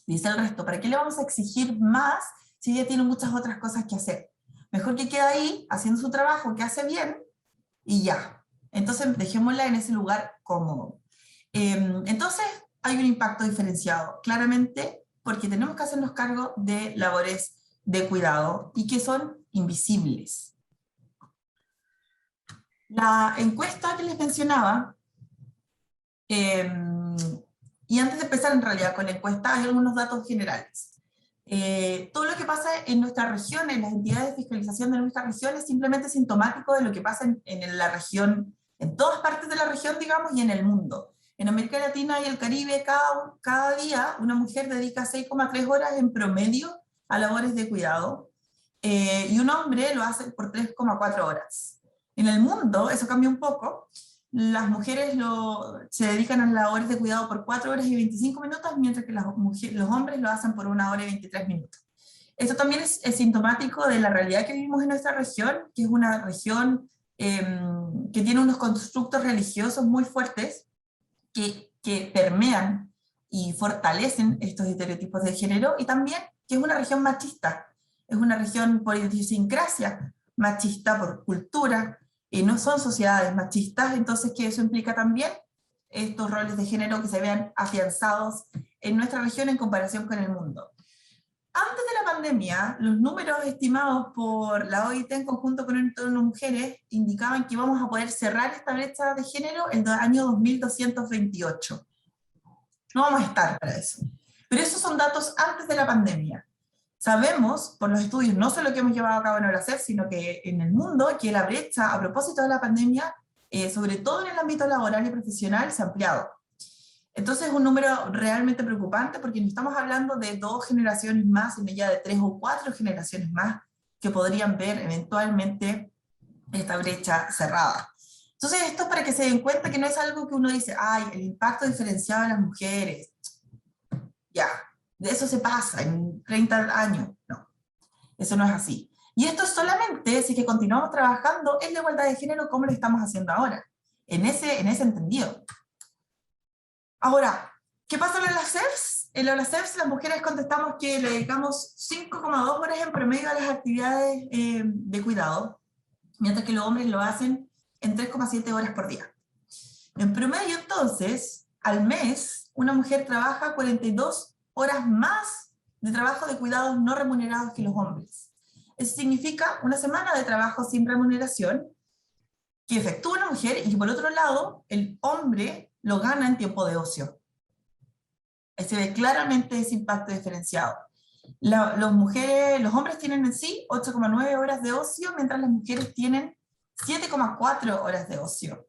Dice el resto, ¿para qué le vamos a exigir más si ella tiene muchas otras cosas que hacer? Mejor que quede ahí haciendo su trabajo, que hace bien, y ya. Entonces dejémosla en ese lugar cómodo. Entonces hay un impacto diferenciado, claramente, porque tenemos que hacernos cargo de labores de cuidado y que son invisibles. La encuesta que les mencionaba, y antes de empezar en realidad con la encuesta, hay algunos datos generales. Todo lo que pasa en nuestra región, en las entidades de fiscalización de nuestra región, es simplemente sintomático de lo que pasa en la región, en todas partes de la región, digamos, y en el mundo. En América Latina y el Caribe, cada día una mujer dedica 6,3 horas en promedio a labores de cuidado, y un hombre lo hace por 3,4 horas. En el mundo, eso cambia un poco. Las mujeres se dedican a labores de cuidado por 4 horas y 25 minutos, mientras que los hombres lo hacen por 1 hora y 23 minutos. Esto también es sintomático de la realidad que vivimos en nuestra región, que es una región que tiene unos constructos religiosos muy fuertes, que permean y fortalecen estos estereotipos de género, y también que es una región machista, es una región por idiosincrasia machista, por cultura, no son sociedades machistas, entonces que eso implica también estos roles de género que se vean afianzados en nuestra región en comparación con el mundo. Antes de la pandemia, los números estimados por la OIT en conjunto con el entorno de mujeres indicaban que íbamos a poder cerrar esta brecha de género en el año 2228. No vamos a estar para eso. Pero esos son datos antes de la pandemia. Sabemos, por los estudios, no solo que hemos llevado a cabo en OLACEFS, sino que en el mundo, que la brecha a propósito de la pandemia, sobre todo en el ámbito laboral y profesional, se ha ampliado. Entonces es un número realmente preocupante, porque no estamos hablando de 2 generaciones más, sino ya de 3 o 4 generaciones más que podrían ver eventualmente esta brecha cerrada. Entonces esto es para que se den cuenta que no es algo que uno dice, ay, el impacto diferenciado en las mujeres, ya, de eso se pasa en 30 años. No, eso no es así. Y esto es solamente si es que continuamos trabajando en la igualdad de género como lo estamos haciendo ahora, en ese entendido. Ahora, ¿qué pasa en la OLACEFS? En la OLACEFS las mujeres contestamos que le dedicamos 5,2 horas en promedio a las actividades de cuidado, mientras que los hombres lo hacen en 3,7 horas por día. En promedio, entonces, al mes, una mujer trabaja 42 horas más de trabajo de cuidados no remunerados que los hombres. Eso significa una semana de trabajo sin remuneración que efectúa una mujer y que, por otro lado, el hombre lo gana en tiempo de ocio. Se ve claramente ese impacto diferenciado. Los hombres tienen en sí 8,9 horas de ocio, mientras las mujeres tienen 7,4 horas de ocio.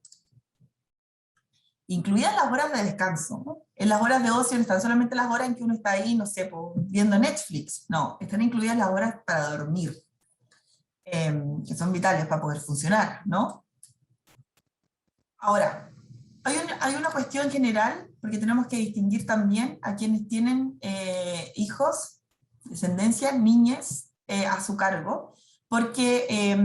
Incluidas las horas de descanso, ¿no? En las horas de ocio no están solamente las horas en que uno está ahí, no sé, viendo Netflix, no, están incluidas las horas para dormir, que son vitales para poder funcionar, ¿no? Ahora, hay una cuestión general, porque tenemos que distinguir también a quienes tienen hijos, descendencia, niñas a su cargo, porque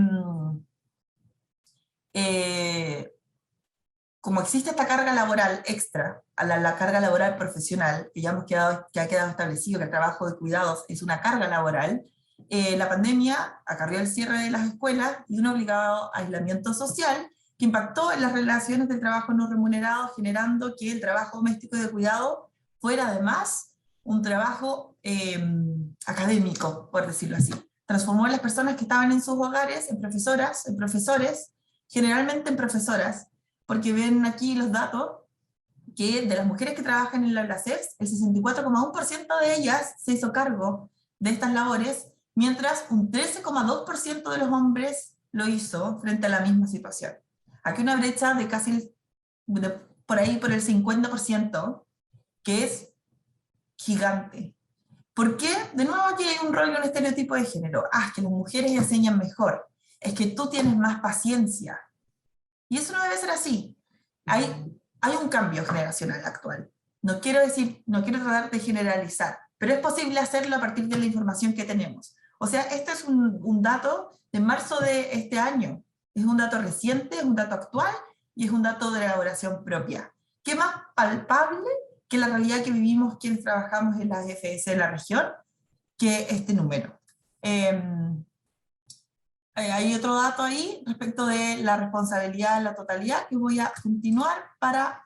como existe esta carga laboral extra a la carga laboral profesional, que que ha quedado establecido que el trabajo de cuidados es una carga laboral, la pandemia acarreó el cierre de las escuelas y un obligado aislamiento social que impactó en las relaciones del trabajo no remunerado, generando que el trabajo doméstico y de cuidado fuera además un trabajo académico, por decirlo así. Transformó a las personas que estaban en sus hogares en profesoras, en profesores, generalmente en profesoras, porque ven aquí los datos, que de las mujeres que trabajan en la CEPS, el 64,1% de ellas se hizo cargo de estas labores, mientras un 13,2% de los hombres lo hizo frente a la misma situación. Aquí una brecha de casi, por ahí por el 50%, que es gigante. ¿Por qué? De nuevo aquí hay un rol y un estereotipo de género. Es que las mujeres enseñan mejor, es que tú tienes más paciencia. Y eso no debe ser así. Hay un cambio generacional actual. No quiero tratar de generalizar, pero es posible hacerlo a partir de la información que tenemos. O sea, este es un dato de marzo de este año. Es un dato reciente, es un dato actual, y es un dato de elaboración propia. ¿Qué más palpable que la realidad que vivimos quienes trabajamos en las FS de la región que este número? Hay otro dato ahí respecto de la responsabilidad en la totalidad que voy a continuar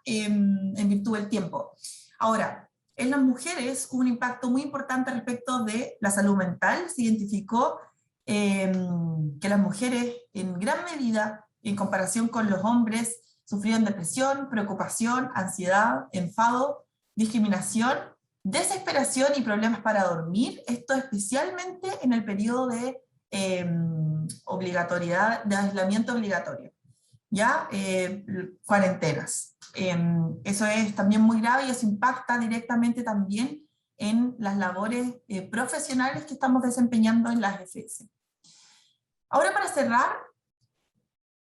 en virtud del tiempo. Ahora, en las mujeres hubo un impacto muy importante respecto de la salud mental. Se identificó que las mujeres en gran medida, en comparación con los hombres, sufrían depresión, preocupación, ansiedad, enfado, discriminación, desesperación y problemas para dormir, esto especialmente en el periodo de obligatoriedad, de aislamiento obligatorio, ¿ya? Cuarentenas. Eso es también muy grave y eso impacta directamente también en las labores profesionales que estamos desempeñando en las FS. Ahora, para cerrar,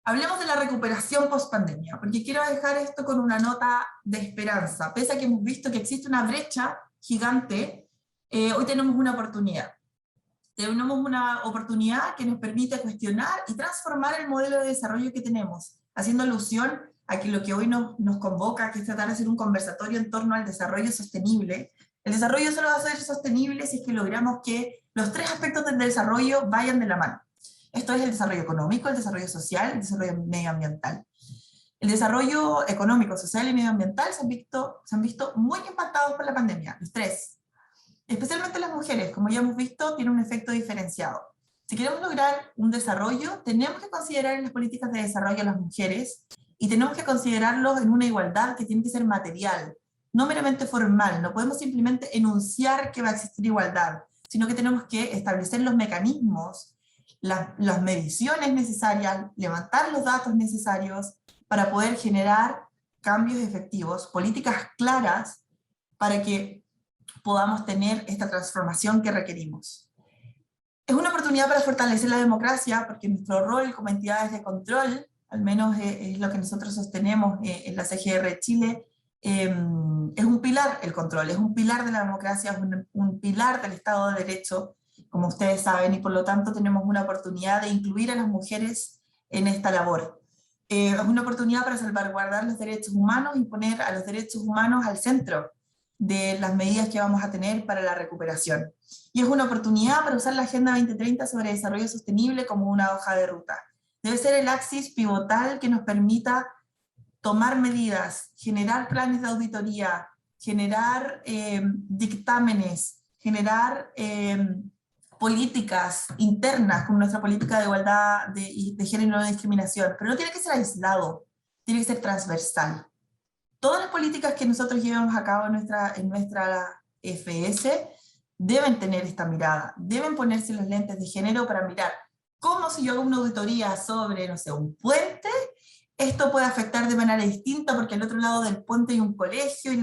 hablemos de la recuperación post-pandemia, porque quiero dejar esto con una nota de esperanza. Pese a que hemos visto que existe una brecha gigante, hoy tenemos una oportunidad. Tenemos una oportunidad que nos permite cuestionar y transformar el modelo de desarrollo que tenemos, haciendo alusión a que lo que hoy nos convoca, que es tratar de hacer un conversatorio en torno al desarrollo sostenible. El desarrollo solo va a ser sostenible si es que logramos que los tres aspectos del desarrollo vayan de la mano. Esto es el desarrollo económico, el desarrollo social, el desarrollo medioambiental. El desarrollo económico, social y medioambiental se han visto muy impactados por la pandemia, los tres. Especialmente las mujeres, como ya hemos visto, tienen un efecto diferenciado. Si queremos lograr un desarrollo, tenemos que considerar en las políticas de desarrollo a las mujeres y tenemos que considerarlos en una igualdad que tiene que ser material, no meramente formal. No podemos simplemente enunciar que va a existir igualdad, sino que tenemos que establecer los mecanismos, las mediciones necesarias, levantar los datos necesarios para poder generar cambios efectivos, políticas claras para que podamos tener esta transformación que requerimos. Es una oportunidad para fortalecer la democracia, porque nuestro rol como entidades de control, al menos es lo que nosotros sostenemos en la CGR Chile, es un pilar el control, es un pilar de la democracia, es un pilar del Estado de Derecho, como ustedes saben, y por lo tanto tenemos una oportunidad de incluir a las mujeres en esta labor. Es una oportunidad para salvaguardar los derechos humanos y poner a los derechos humanos al centro de las medidas que vamos a tener para la recuperación. Y es una oportunidad para usar la Agenda 2030 sobre desarrollo sostenible como una hoja de ruta. Debe ser el axis pivotal que nos permita tomar medidas, generar planes de auditoría, generar dictámenes, generar políticas internas, como nuestra política de igualdad de género y no discriminación, pero no tiene que ser aislado, tiene que ser transversal. Todas las políticas que nosotros llevamos a cabo en nuestra FS deben tener esta mirada, deben ponerse los lentes de género para mirar cómo si yo hago una auditoría sobre, no sé, un puente, esto puede afectar de manera distinta porque al otro lado del puente hay un colegio y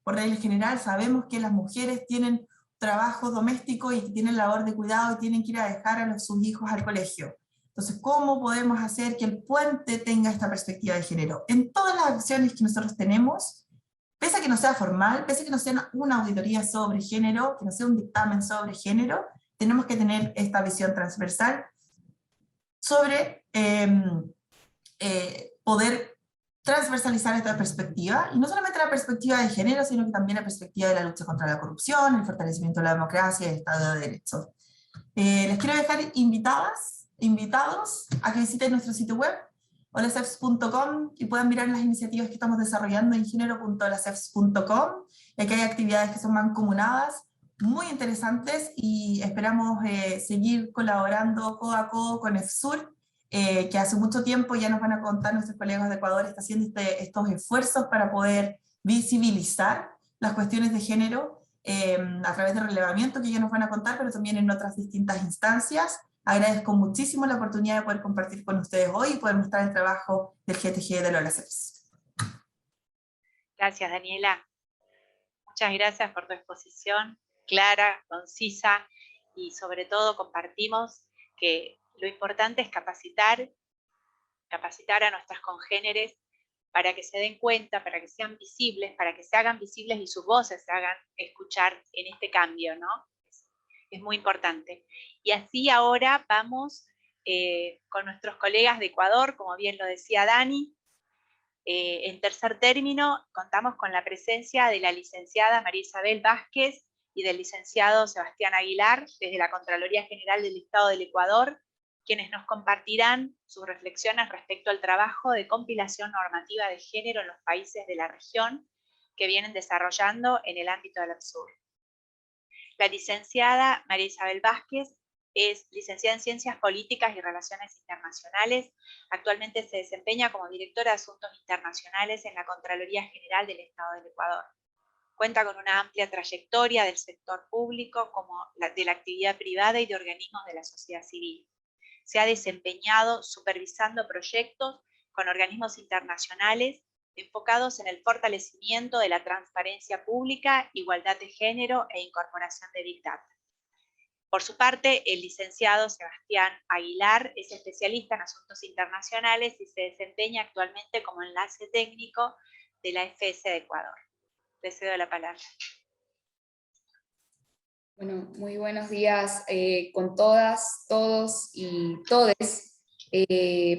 por regla general sabemos que las mujeres tienen trabajo doméstico y que tienen labor de cuidado y tienen que ir a dejar a sus hijos al colegio. Entonces, ¿cómo podemos hacer que el puente tenga esta perspectiva de género? En todas las acciones que nosotros tenemos, pese a que no sea formal, pese a que no sea una auditoría sobre género, que no sea un dictamen sobre género, tenemos que tener esta visión transversal sobre poder transversalizar esta perspectiva, y no solamente la perspectiva de género, sino que también la perspectiva de la lucha contra la corrupción, el fortalecimiento de la democracia y el Estado de Derecho. Les quiero dejar invitados a que visiten nuestro sitio web, holasefs.com, y puedan mirar las iniciativas que estamos desarrollando en género.holasefs.com, y aquí hay actividades que son mancomunadas, muy interesantes, y esperamos seguir colaborando codo a codo con EFSUR, que hace mucho tiempo, ya nos van a contar nuestros colegas de Ecuador, está haciendo estos esfuerzos para poder visibilizar las cuestiones de género a través de relevamiento, que ya nos van a contar, pero también en otras distintas instancias. Agradezco muchísimo la oportunidad de poder compartir con ustedes hoy y poder mostrar el trabajo del GTG de HOLASEFS. Gracias, Daniela. Muchas gracias por tu exposición, clara, concisa, y sobre todo compartimos que lo importante es capacitar a nuestras congéneres para que se den cuenta, para que sean visibles, para que se hagan visibles y sus voces se hagan escuchar en este cambio, ¿no? Es muy importante. Y así ahora vamos con nuestros colegas de Ecuador, como bien lo decía Dani. En tercer término, contamos con la presencia de la licenciada María Isabel Vázquez y del licenciado Sebastián Aguilar, desde la Contraloría General del Estado del Ecuador, quienes nos compartirán sus reflexiones respecto al trabajo de compilación normativa de género en los países de la región que vienen desarrollando en el ámbito del EFSUR. La licenciada María Isabel Vázquez es licenciada en Ciencias Políticas y Relaciones Internacionales. Actualmente se desempeña como directora de Asuntos Internacionales en la Contraloría General del Estado del Ecuador. Cuenta con una amplia trayectoria del sector público, como de la actividad privada y de organismos de la sociedad civil. Se ha desempeñado supervisando proyectos con organismos internacionales enfocados en el fortalecimiento de la transparencia pública, igualdad de género e incorporación de Big Data. Por su parte, el licenciado Sebastián Aguilar es especialista en asuntos internacionales y se desempeña actualmente como enlace técnico de la FS de Ecuador. Le cedo la palabra. Bueno, muy buenos días con todas, todos y todes.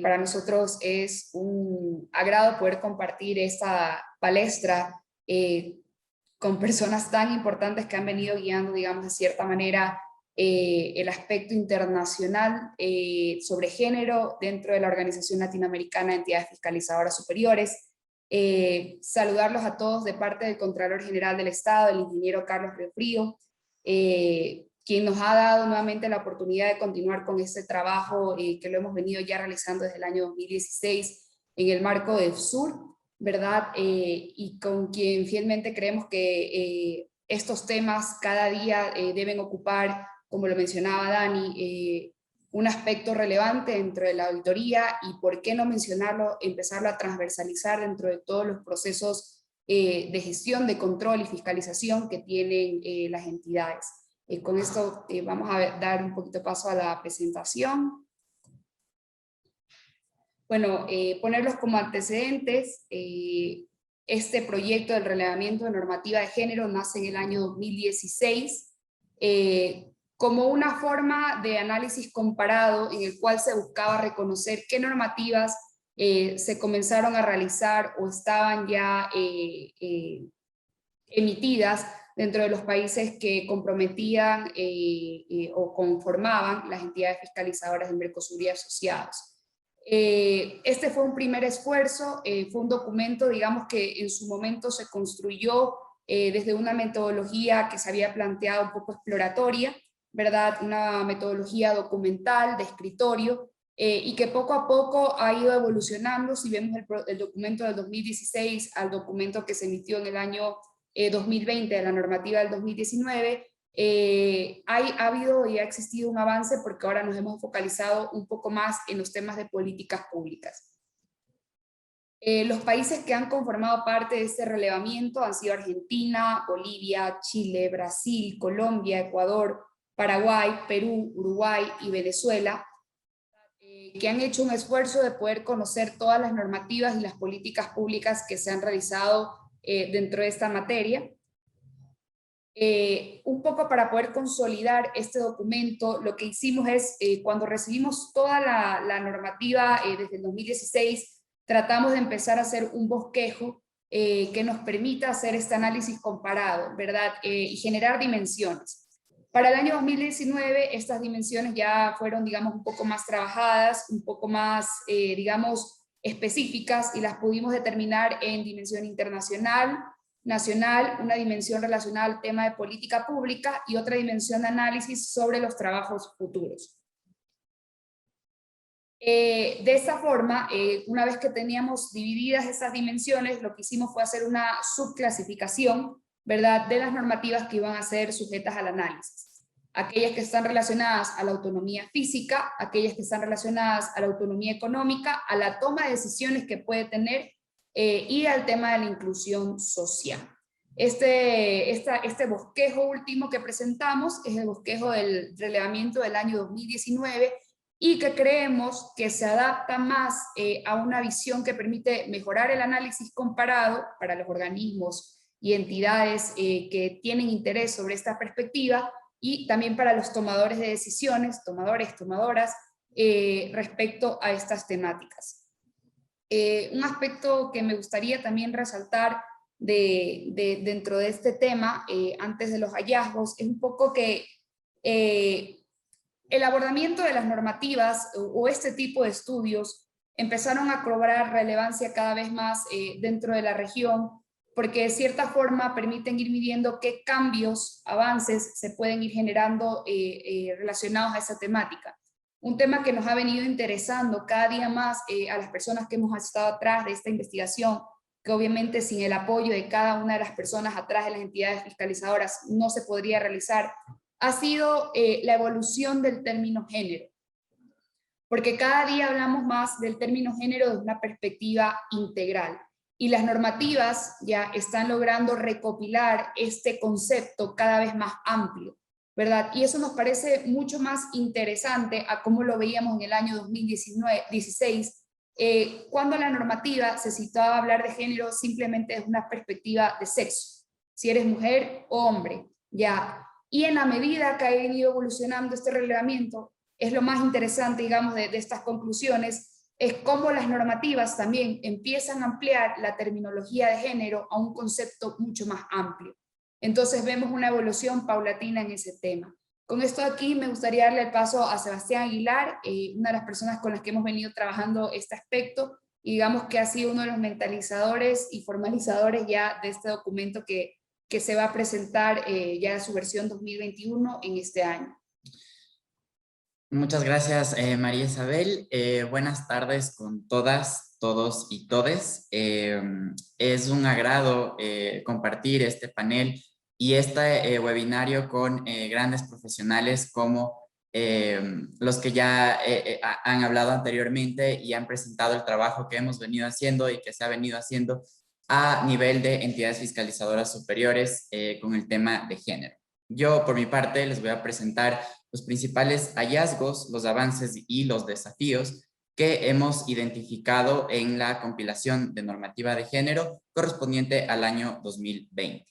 Para nosotros es un agrado poder compartir esta palestra con personas tan importantes que han venido guiando, digamos, de cierta manera, el aspecto internacional sobre género dentro de la Organización Latinoamericana de Entidades Fiscalizadoras Superiores. Saludarlos a todos de parte del Contralor General del Estado, el ingeniero Carlos Riofrío, quien nos ha dado nuevamente la oportunidad de continuar con este trabajo que lo hemos venido ya realizando desde el año 2016 en el marco de EFSUR, ¿verdad? Y con quien fielmente creemos que estos temas cada día deben ocupar, como lo mencionaba Dani, un aspecto relevante dentro de la auditoría, y por qué no mencionarlo, empezarlo a transversalizar dentro de todos los procesos de gestión, de control y fiscalización que tienen las entidades. Con esto vamos a dar un poquito paso a la presentación. Bueno, ponerlos como antecedentes, este proyecto del relevamiento de normativa de género nace en el año 2016 como una forma de análisis comparado en el cual se buscaba reconocer qué normativas se comenzaron a realizar o estaban ya emitidas dentro de los países que comprometían o conformaban las entidades fiscalizadoras del Mercosur y asociados. Este fue un primer esfuerzo, fue un documento, digamos, que en su momento se construyó desde una metodología que se había planteado un poco exploratoria, ¿verdad? Una metodología documental, de escritorio, y que poco a poco ha ido evolucionando. Si vemos el documento del 2016 al documento que se emitió en el año 2020, de la normativa del 2019, ha habido y ha existido un avance porque ahora nos hemos focalizado un poco más en los temas de políticas públicas. Los países que han conformado parte de este relevamiento han sido Argentina, Bolivia, Chile, Brasil, Colombia, Ecuador, Paraguay, Perú, Uruguay y Venezuela, que han hecho un esfuerzo de poder conocer todas las normativas y las políticas públicas que se han realizado dentro de esta materia. Un poco para poder consolidar este documento, lo que hicimos es, cuando recibimos toda la normativa desde el 2016, tratamos de empezar a hacer un bosquejo que nos permita hacer este análisis comparado, ¿verdad? Y generar dimensiones. Para el año 2019, estas dimensiones ya fueron, digamos, un poco más trabajadas, un poco más, digamos, específicas, y las pudimos determinar en dimensión internacional, nacional, una dimensión relacionada al tema de política pública y otra dimensión de análisis sobre los trabajos futuros. De esta forma, una vez que teníamos divididas esas dimensiones, lo que hicimos fue hacer una subclasificación, ¿verdad?, de las normativas que iban a ser sujetas al análisis. Aquellas que están relacionadas a la autonomía física, aquellas que están relacionadas a la autonomía económica, a la toma de decisiones que puede tener y al tema de la inclusión social. Este bosquejo último que presentamos es el bosquejo del relevamiento del año 2019 y que creemos que se adapta más a una visión que permite mejorar el análisis comparado para los organismos y entidades que tienen interés sobre esta perspectiva, y también para los tomadores de decisiones, tomadoras, respecto a estas temáticas. Un aspecto que me gustaría también resaltar dentro de este tema, antes de los hallazgos, es un poco que el abordamiento de las normativas o este tipo de estudios empezaron a cobrar relevancia cada vez más dentro de la región, porque de cierta forma permiten ir midiendo qué cambios, avances se pueden ir generando relacionados a esa temática. Un tema que nos ha venido interesando cada día más a las personas que hemos estado atrás de esta investigación, que obviamente sin el apoyo de cada una de las personas atrás de las entidades fiscalizadoras no se podría realizar, ha sido la evolución del término género. Porque cada día hablamos más del término género desde una perspectiva integral. Y las normativas ya están logrando recopilar este concepto cada vez más amplio, ¿verdad? Y eso nos parece mucho más interesante a cómo lo veíamos en el año 2016, cuando la normativa se citaba a hablar de género simplemente desde una perspectiva de sexo, si eres mujer o hombre, ya. Y en la medida que ha venido evolucionando este relevamiento, es lo más interesante, digamos, de estas conclusiones, es cómo las normativas también empiezan a ampliar la terminología de género a un concepto mucho más amplio. Entonces vemos una evolución paulatina en ese tema. Con esto aquí me gustaría darle el paso a Sebastián Aguilar, una de las personas con las que hemos venido trabajando este aspecto, y digamos que ha sido uno de los mentalizadores y formalizadores ya de este documento que se va a presentar ya en su versión 2021 en este año. Muchas gracias, María Isabel. Buenas tardes con todas, todos y todes. Es un agrado compartir este panel y este webinario con grandes profesionales como los que ya han hablado anteriormente y han presentado el trabajo que hemos venido haciendo y que se ha venido haciendo a nivel de entidades fiscalizadoras superiores con el tema de género. Yo, por mi parte, les voy a presentar los principales hallazgos, los avances y los desafíos que hemos identificado en la compilación de normativa de género correspondiente al año 2020.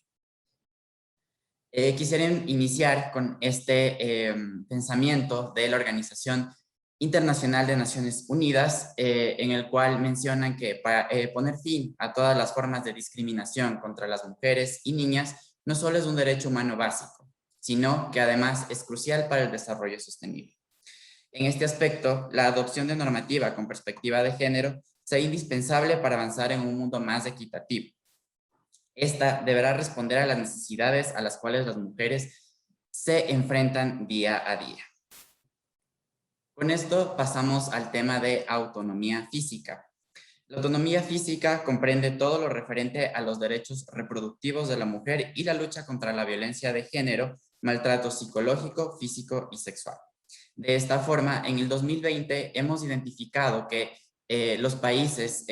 Quisiera iniciar con este pensamiento de la Organización Internacional de Naciones Unidas, en el cual mencionan que para poner fin a todas las formas de discriminación contra las mujeres y niñas no solo es un derecho humano básico, sino que además es crucial para el desarrollo sostenible. En este aspecto, la adopción de normativa con perspectiva de género será indispensable para avanzar en un mundo más equitativo. Esta deberá responder a las necesidades a las cuales las mujeres se enfrentan día a día. Con esto pasamos al tema de autonomía física. La autonomía física comprende todo lo referente a los derechos reproductivos de la mujer y la lucha contra la violencia de género, maltrato psicológico, físico y sexual. De esta forma, en el 2020 hemos identificado que los países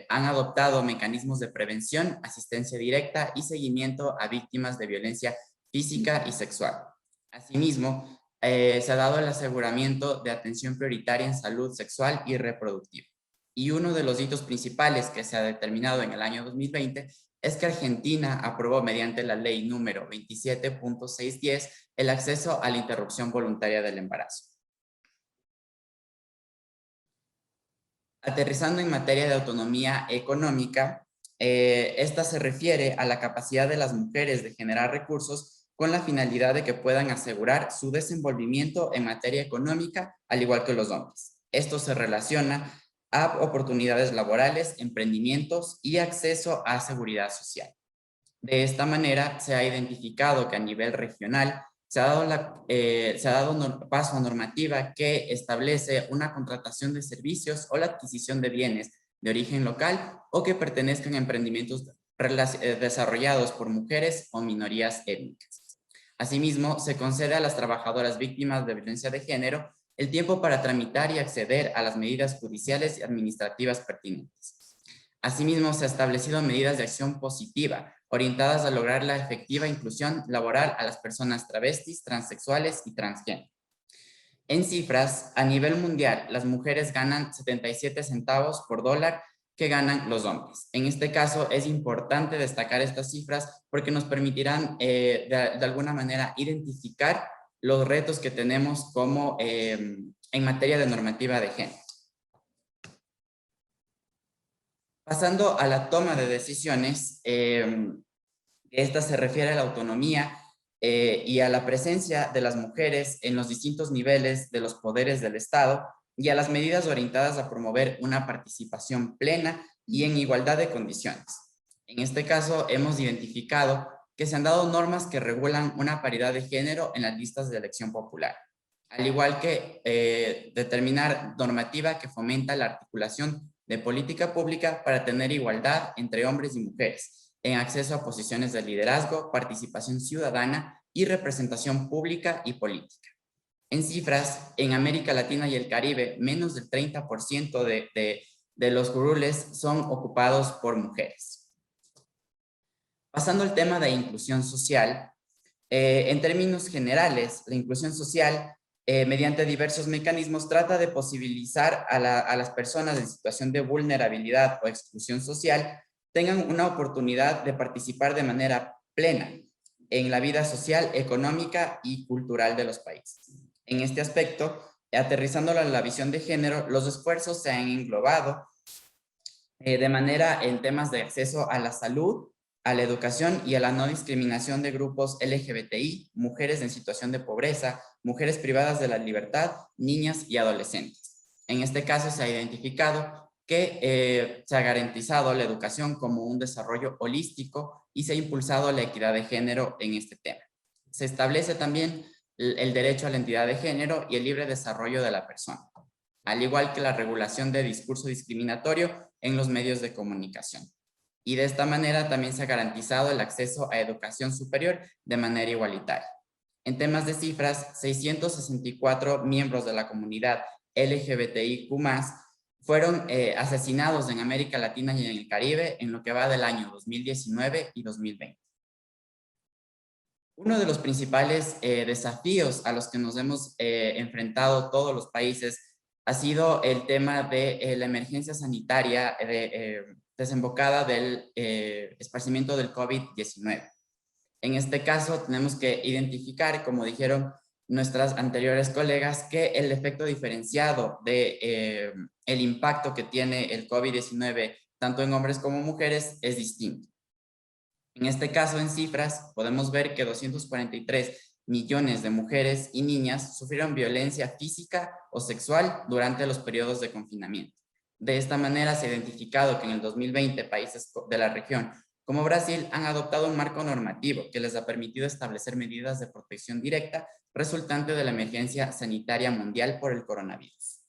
han adoptado mecanismos de prevención, asistencia directa y seguimiento a víctimas de violencia física y sexual. Asimismo, se ha dado el aseguramiento de atención prioritaria en salud sexual y reproductiva. Y uno de los hitos principales que se ha determinado en el año 2020 es que Argentina aprobó mediante la ley número 27.610 el acceso a la interrupción voluntaria del embarazo. Aterrizando en materia de autonomía económica, esta se refiere a la capacidad de las mujeres de generar recursos con la finalidad de que puedan asegurar su desenvolvimiento en materia económica, al igual que los hombres. Esto se relaciona a oportunidades laborales, emprendimientos y acceso a seguridad social. De esta manera, se ha identificado que a nivel regional se ha dado paso a normativa que establece una contratación de servicios o la adquisición de bienes de origen local o que pertenezcan a emprendimientos desarrollados por mujeres o minorías étnicas. Asimismo, se concede a las trabajadoras víctimas de violencia de género el tiempo para tramitar y acceder a las medidas judiciales y administrativas pertinentes. Asimismo, se han establecido medidas de acción positiva orientadas a lograr la efectiva inclusión laboral a las personas travestis, transexuales y transgénero. En cifras, a nivel mundial, las mujeres ganan 77 centavos por dólar que ganan los hombres. En este caso, es importante destacar estas cifras porque nos permitirán de alguna manera identificar los retos que tenemos como en materia de normativa de género. Pasando a la toma de decisiones, esta se refiere a la autonomía y a la presencia de las mujeres en los distintos niveles de los poderes del Estado y a las medidas orientadas a promover una participación plena y en igualdad de condiciones. En este caso, hemos identificado que se han dado normas que regulan una paridad de género en las listas de elección popular, al igual que determinar normativa que fomenta la articulación de política pública para tener igualdad entre hombres y mujeres en acceso a posiciones de liderazgo, participación ciudadana y representación pública y política. En cifras, en América Latina y el Caribe, menos del 30% de los curules son ocupados por mujeres. Pasando al tema de inclusión social, en términos generales, la inclusión social, mediante diversos mecanismos, trata de posibilitar a las personas en situación de vulnerabilidad o exclusión social tengan una oportunidad de participar de manera plena en la vida social, económica y cultural de los países. En este aspecto, aterrizándolo a la visión de género, los esfuerzos se han englobado de manera en temas de acceso a la salud, a la educación y a la no discriminación de grupos LGBTI, mujeres en situación de pobreza, mujeres privadas de la libertad, niñas y adolescentes. En este caso se ha identificado que se ha garantizado la educación como un desarrollo holístico y se ha impulsado la equidad de género en este tema. Se establece también el derecho a la identidad de género y el libre desarrollo de la persona, al igual que la regulación de discurso discriminatorio en los medios de comunicación. Y de esta manera también se ha garantizado el acceso a educación superior de manera igualitaria. En temas de cifras, 664 miembros de la comunidad LGBTIQ+, fueron asesinados en América Latina y en el Caribe en lo que va del año 2019 y 2020. Uno de los principales desafíos a los que nos hemos enfrentado todos los países ha sido el tema de la emergencia sanitaria desembocada del esparcimiento del COVID-19. En este caso, tenemos que identificar, como dijeron nuestras anteriores colegas, que el efecto diferenciado de el impacto que tiene el COVID-19 tanto en hombres como mujeres es distinto. En este caso, en cifras, podemos ver que 243 millones de mujeres y niñas sufrieron violencia física o sexual durante los periodos de confinamiento. De esta manera se ha identificado que en el 2020 países de la región como Brasil han adoptado un marco normativo que les ha permitido establecer medidas de protección directa resultante de la emergencia sanitaria mundial por el coronavirus.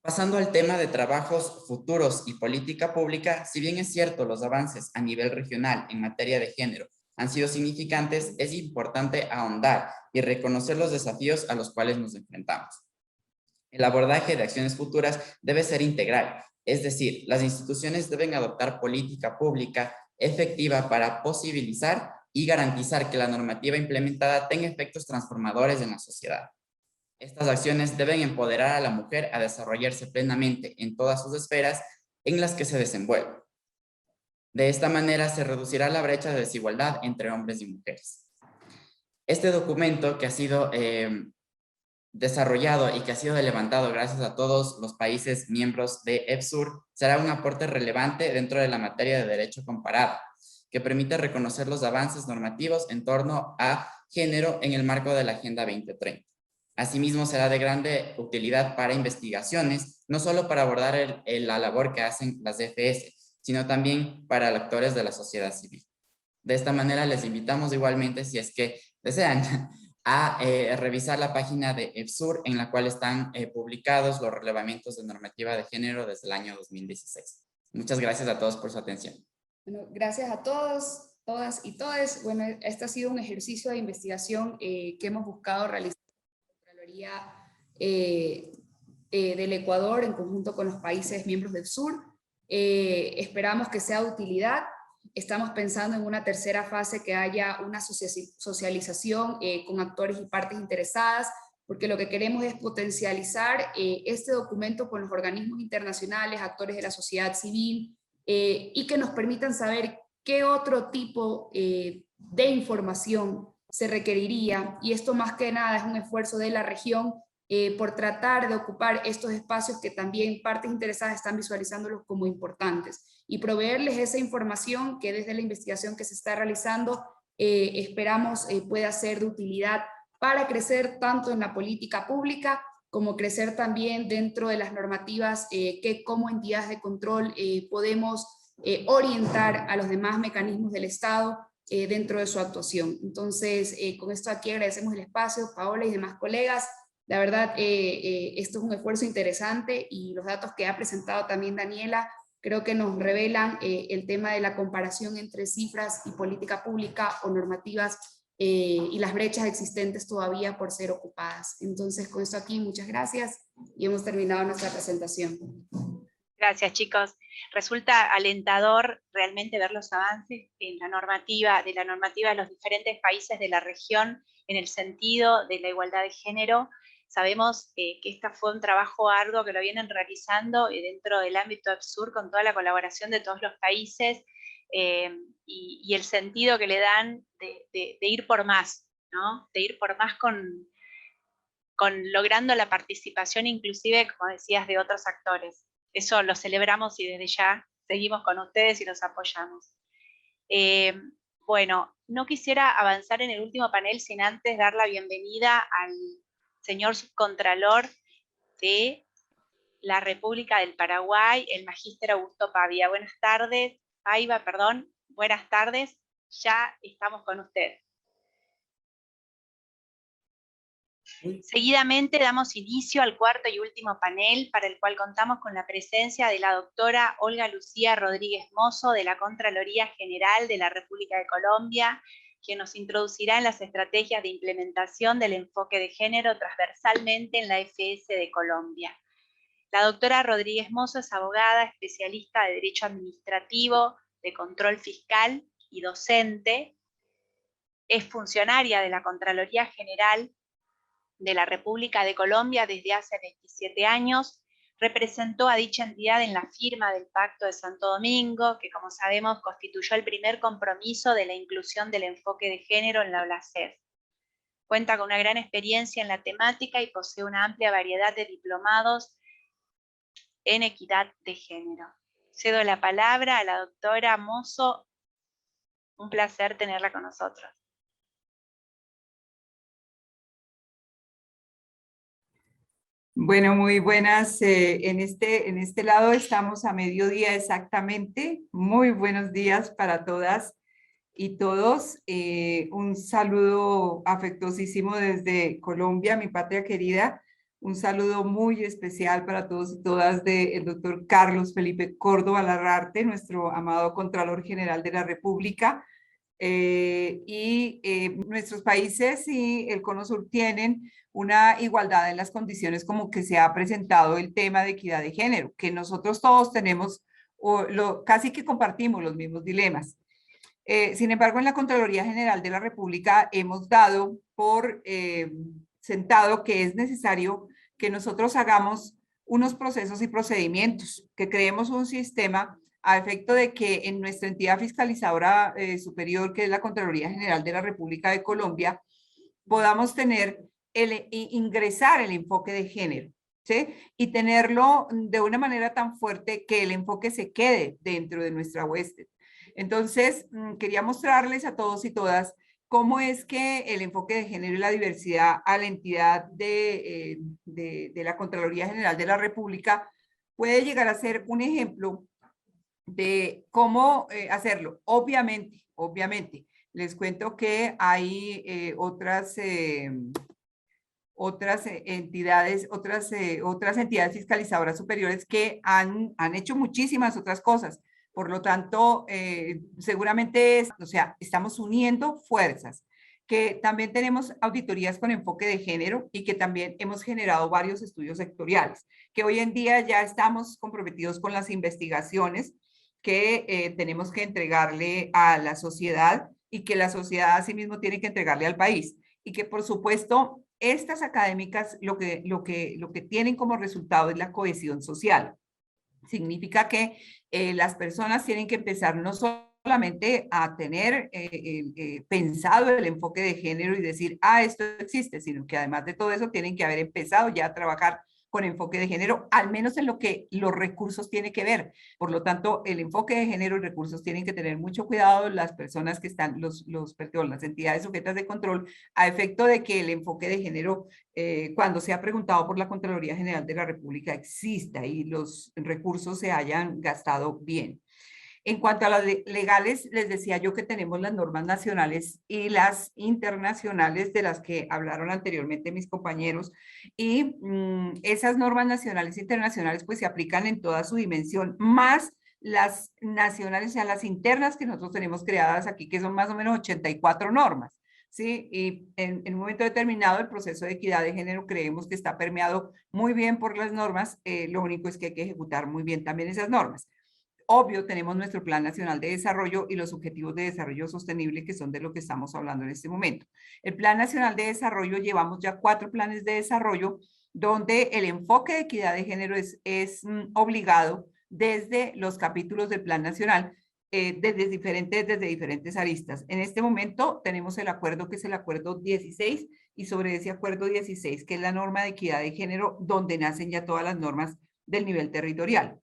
Pasando al tema de trabajos futuros y política pública, si bien es cierto los avances a nivel regional en materia de género han sido significantes, es importante ahondar y reconocer los desafíos a los cuales nos enfrentamos. El abordaje de acciones futuras debe ser integral, es decir, las instituciones deben adoptar política pública efectiva para posibilitar y garantizar que la normativa implementada tenga efectos transformadores en la sociedad. Estas acciones deben empoderar a la mujer a desarrollarse plenamente en todas sus esferas en las que se desenvuelve. De esta manera se reducirá la brecha de desigualdad entre hombres y mujeres. Este documento que ha sido desarrollado y que ha sido levantado gracias a todos los países miembros de EPSUR será un aporte relevante dentro de la materia de derecho comparado, que permite reconocer los avances normativos en torno a género en el marco de la Agenda 2030. Asimismo, será de grande utilidad para investigaciones, no solo para abordar la labor que hacen las DFS, sino también para actores de la sociedad civil. De esta manera, les invitamos igualmente, si es que desean, a revisar la página de EPSUR, en la cual están publicados los relevamientos de normativa de género desde el año 2016. Muchas gracias a todos por su atención. Bueno, gracias a todos, todas y todes. Bueno, este ha sido un ejercicio de investigación que hemos buscado realizar del Ecuador en conjunto con los países miembros del sur. Esperamos que sea de utilidad. Estamos pensando en una tercera fase que haya una socialización con actores y partes interesadas, porque lo que queremos es potencializar este documento con los organismos internacionales, actores de la sociedad civil, y que nos permitan saber qué otro tipo de información se requeriría, y esto más que nada es un esfuerzo de la región por tratar de ocupar estos espacios que también partes interesadas están visualizándolos como importantes, y proveerles esa información que desde la investigación que se está realizando esperamos pueda ser de utilidad para crecer tanto en la política pública como crecer también dentro de las normativas que como entidades de control podemos orientar a los demás mecanismos del Estado dentro de su actuación. Entonces, con esto aquí agradecemos el espacio, Paola y demás colegas. La verdad, esto es un esfuerzo interesante y los datos que ha presentado también Daniela creo que nos revelan el tema de la comparación entre cifras y política pública o normativas y las brechas existentes todavía por ser ocupadas. Entonces, con esto aquí, muchas gracias y hemos terminado nuestra presentación. Gracias, chicos. Resulta alentador realmente ver los avances en la normativa, de los diferentes países de la región en el sentido de la igualdad de género. Sabemos que este fue un trabajo arduo que lo vienen realizando dentro del ámbito EPSUR con toda la colaboración de todos los países y el sentido que le dan de ir por más, ¿no? De ir por más con logrando la participación inclusive, como decías, de otros actores. Eso lo celebramos y desde ya seguimos con ustedes y los apoyamos. Bueno, no quisiera avanzar en el último panel sin antes dar la bienvenida al señor subcontralor de la República del Paraguay, el magíster Augusto Pavia. Buenas tardes, Paiva, perdón, buenas tardes, ya estamos con usted. Seguidamente damos inicio al cuarto y último panel, para el cual contamos con la presencia de la doctora Olga Lucía Rodríguez Mozo, de la Contraloría General de la República de Colombia, quien nos introducirá en las estrategias de implementación del enfoque de género transversalmente en la FS de Colombia. La doctora Rodríguez Mozo es abogada, especialista de Derecho Administrativo, de Control Fiscal y docente. Es funcionaria de la Contraloría General de la República de Colombia desde hace 27 años, representó a dicha entidad en la firma del Pacto de Santo Domingo, que como sabemos constituyó el primer compromiso de la inclusión del enfoque de género en la OLACEF. Cuenta con una gran experiencia en la temática y posee una amplia variedad de diplomados en equidad de género. Cedo la palabra a la doctora Mozo. Un placer tenerla con nosotros. Bueno, muy buenas. En este lado estamos a mediodía exactamente. Muy buenos días para todas y todos. Un saludo afectuosísimo desde Colombia, mi patria querida. Un saludo muy especial para todos y todas del doctor Carlos Felipe Córdoba Larrarte, nuestro amado Contralor General de la República. Nuestros países y el Cono Sur tienen una igualdad en las condiciones como que se ha presentado el tema de equidad de género, que nosotros todos tenemos, casi que compartimos los mismos dilemas. Sin embargo, en la Contraloría General de la República hemos dado por sentado que es necesario que nosotros hagamos unos procesos y procedimientos, que creemos un sistema a efecto de que en nuestra entidad fiscalizadora superior, que es la Contraloría General de la República de Colombia, podamos tener ingresar el enfoque de género, ¿sí? Y tenerlo de una manera tan fuerte que el enfoque se quede dentro de nuestra hueste. Entonces, quería mostrarles a todos y todas cómo es que el enfoque de género y la diversidad a la entidad de la Contraloría General de la República puede llegar a ser un ejemplo de cómo hacerlo. Obviamente, les cuento que hay otras entidades fiscalizadoras superiores que han hecho muchísimas otras cosas. Por lo tanto, seguramente estamos uniendo fuerzas, que también tenemos auditorías con enfoque de género y que también hemos generado varios estudios sectoriales, que hoy en día ya estamos comprometidos con las investigaciones que tenemos que entregarle a la sociedad y que la sociedad asimismo tiene que entregarle al país. Y que por supuesto, estas académicas lo que tienen como resultado es la cohesión social. Significa que las personas tienen que empezar no solamente a tener pensado el enfoque de género y decir, esto existe, sino que además de todo eso tienen que haber empezado ya a trabajar con enfoque de género, al menos en lo que los recursos tienen que ver. Por lo tanto, el enfoque de género y recursos tienen que tener mucho cuidado las personas que están, las entidades sujetas de control, a efecto de que el enfoque de género, cuando sea preguntado por la Contraloría General de la República, exista y los recursos se hayan gastado bien. En cuanto a las legales, les decía yo que tenemos las normas nacionales y las internacionales de las que hablaron anteriormente mis compañeros, y esas normas nacionales e internacionales pues se aplican en toda su dimensión, más las nacionales, o sea, las internas que nosotros tenemos creadas aquí, que son más o menos 84 normas. ¿Sí? Y en un momento determinado el proceso de equidad de género creemos que está permeado muy bien por las normas, lo único es que hay que ejecutar muy bien también esas normas. Obvio, tenemos nuestro Plan Nacional de Desarrollo y los Objetivos de Desarrollo Sostenible, que son de lo que estamos hablando en este momento. El Plan Nacional de Desarrollo, llevamos ya 4 planes de desarrollo, donde el enfoque de equidad de género es obligado desde los capítulos del Plan Nacional, desde diferentes aristas. En este momento tenemos el acuerdo que es el acuerdo 16, y sobre ese acuerdo 16, que es la norma de equidad de género, donde nacen ya todas las normas del nivel territorial.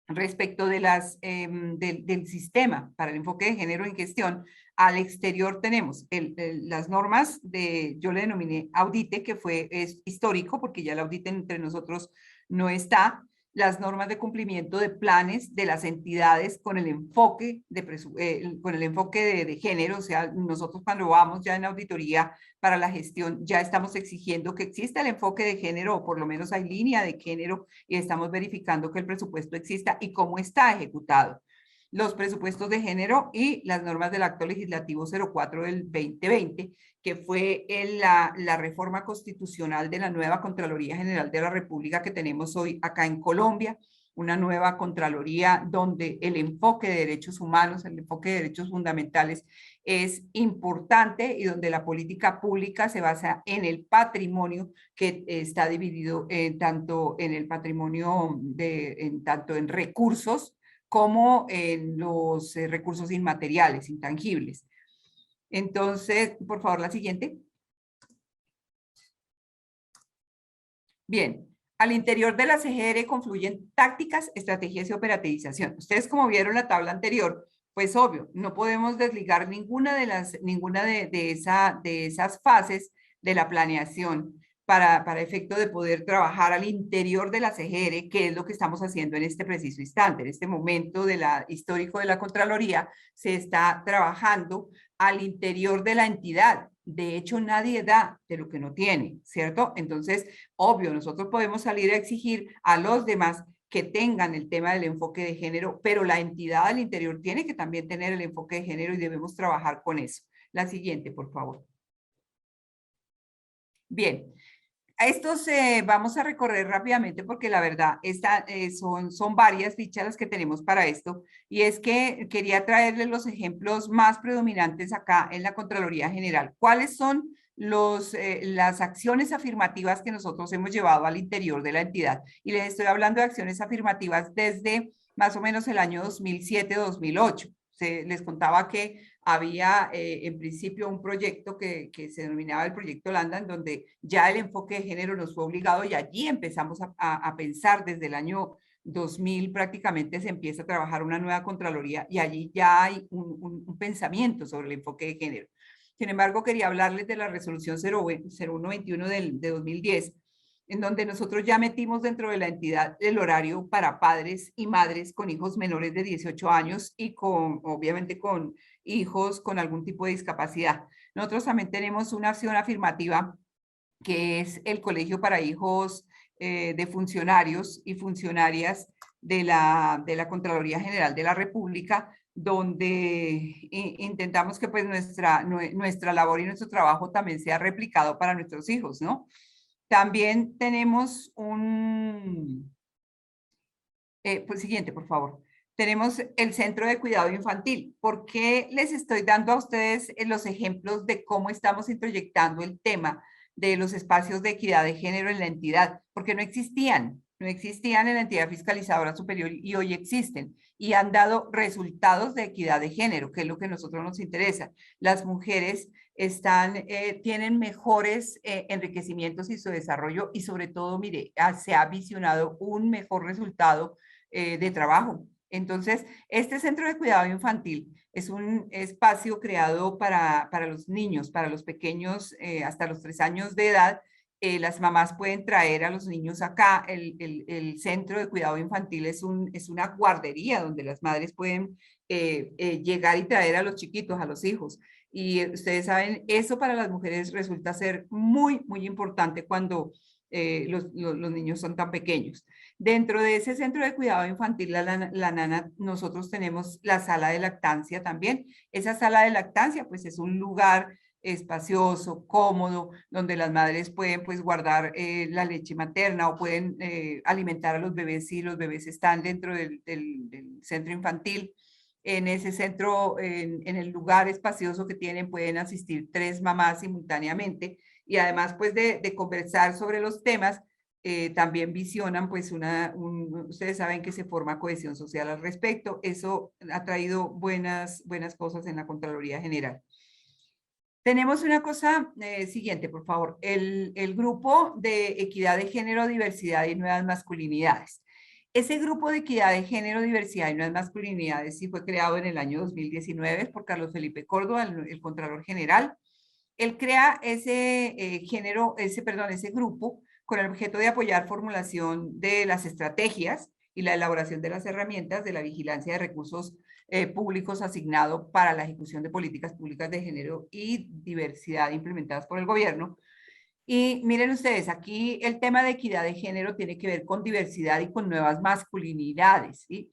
Respecto de del sistema para el enfoque de género en gestión, al exterior tenemos las normas yo le denominé Audite, que es histórico porque ya el Audite entre nosotros no está, las normas de cumplimiento de planes de las entidades con el enfoque de género. O sea, nosotros cuando vamos ya en auditoría para la gestión, ya estamos exigiendo que exista el enfoque de género, o por lo menos hay línea de género, y estamos verificando que el presupuesto exista y cómo está ejecutado. Los presupuestos de género y las normas del Acto Legislativo 04 del 2020, que fue la reforma constitucional de la nueva Contraloría General de la República que tenemos hoy acá en Colombia, una nueva Contraloría donde el enfoque de derechos humanos, el enfoque de derechos fundamentales es importante, y donde la política pública se basa en el patrimonio, que está dividido tanto en el patrimonio, tanto en recursos como en los recursos inmateriales, intangibles. Entonces, por favor, la siguiente. Bien, al interior de la CGR confluyen tácticas, estrategias y operativización. Ustedes, como vieron la tabla anterior, pues obvio, no podemos desligar ninguna de esas fases de la planeación, para efecto de poder trabajar al interior de la CGR, que es lo que estamos haciendo en este preciso instante. En este momento histórico de la Contraloría, se está trabajando al interior de la entidad. De hecho, nadie da de lo que no tiene, ¿cierto? Entonces, obvio, nosotros podemos salir a exigir a los demás que tengan el tema del enfoque de género, pero la entidad al interior tiene que también tener el enfoque de género y debemos trabajar con eso. La siguiente, por favor. Bien. Estos vamos a recorrer rápidamente porque la verdad son varias fichas las que tenemos para esto, y es que quería traerles los ejemplos más predominantes acá en la Contraloría General. ¿Cuáles son las acciones afirmativas que nosotros hemos llevado al interior de la entidad? Y les estoy hablando de acciones afirmativas desde más o menos el año 2007-2008. Les contaba que había en principio un proyecto que se denominaba el Proyecto Landa, en donde ya el enfoque de género nos fue obligado, y allí empezamos a pensar desde el año 2000 prácticamente se empieza a trabajar una nueva Contraloría, y allí ya hay un pensamiento sobre el enfoque de género. Sin embargo, quería hablarles de la resolución 0121 de 2010, en donde nosotros ya metimos dentro de la entidad el horario para padres y madres con hijos menores de 18 años y obviamente con hijos con algún tipo de discapacidad. Nosotros también tenemos una acción afirmativa que es el colegio para hijos de funcionarios y funcionarias de la Contraloría General de la República, donde intentamos que pues nuestra labor y nuestro trabajo también sea replicado para nuestros hijos, ¿no? También tenemos pues siguiente, por favor. Tenemos el Centro de Cuidado Infantil. ¿Por qué les estoy dando a ustedes los ejemplos de cómo estamos introyectando el tema de los espacios de equidad de género en la entidad? Porque no existían en la entidad fiscalizadora superior y hoy existen y han dado resultados de equidad de género, que es lo que a nosotros nos interesa. Las mujeres tienen mejores enriquecimientos y su desarrollo, y sobre todo, mire, se ha visionado un mejor resultado de trabajo. Entonces, este Centro de Cuidado Infantil es un espacio creado para los niños, para los pequeños hasta los 3 años de edad. Las mamás pueden traer a los niños acá. El Centro de Cuidado Infantil es una guardería donde las madres pueden llegar y traer a los chiquitos, a los hijos. Y ustedes saben, eso para las mujeres resulta ser muy, muy importante cuando los niños son tan pequeños. Dentro de ese Centro de Cuidado Infantil, la Nana, nosotros tenemos la sala de lactancia también. Esa sala de lactancia, pues es un lugar espacioso, cómodo, donde las madres pueden pues guardar la leche materna, o pueden alimentar a los bebés si los bebés están dentro del centro infantil. En ese centro, en el lugar espacioso que tienen, pueden asistir 3 mamás simultáneamente, y además pues de conversar sobre los temas, también visionan pues ustedes saben que se forma cohesión social al respecto. Eso ha traído buenas cosas en la Contraloría General. Tenemos una cosa siguiente, por favor, el grupo de equidad de género, diversidad y nuevas masculinidades. Ese grupo de equidad de género, diversidad y nuevas masculinidades sí fue creado en el año 2019 por Carlos Felipe Córdoba, el Contralor General. Él crea ese grupo con el objeto de apoyar formulación de las estrategias y la elaboración de las herramientas de la vigilancia de recursos públicos asignado para la ejecución de políticas públicas de género y diversidad implementadas por el gobierno. Y miren ustedes, aquí el tema de equidad de género tiene que ver con diversidad y con nuevas masculinidades, ¿sí?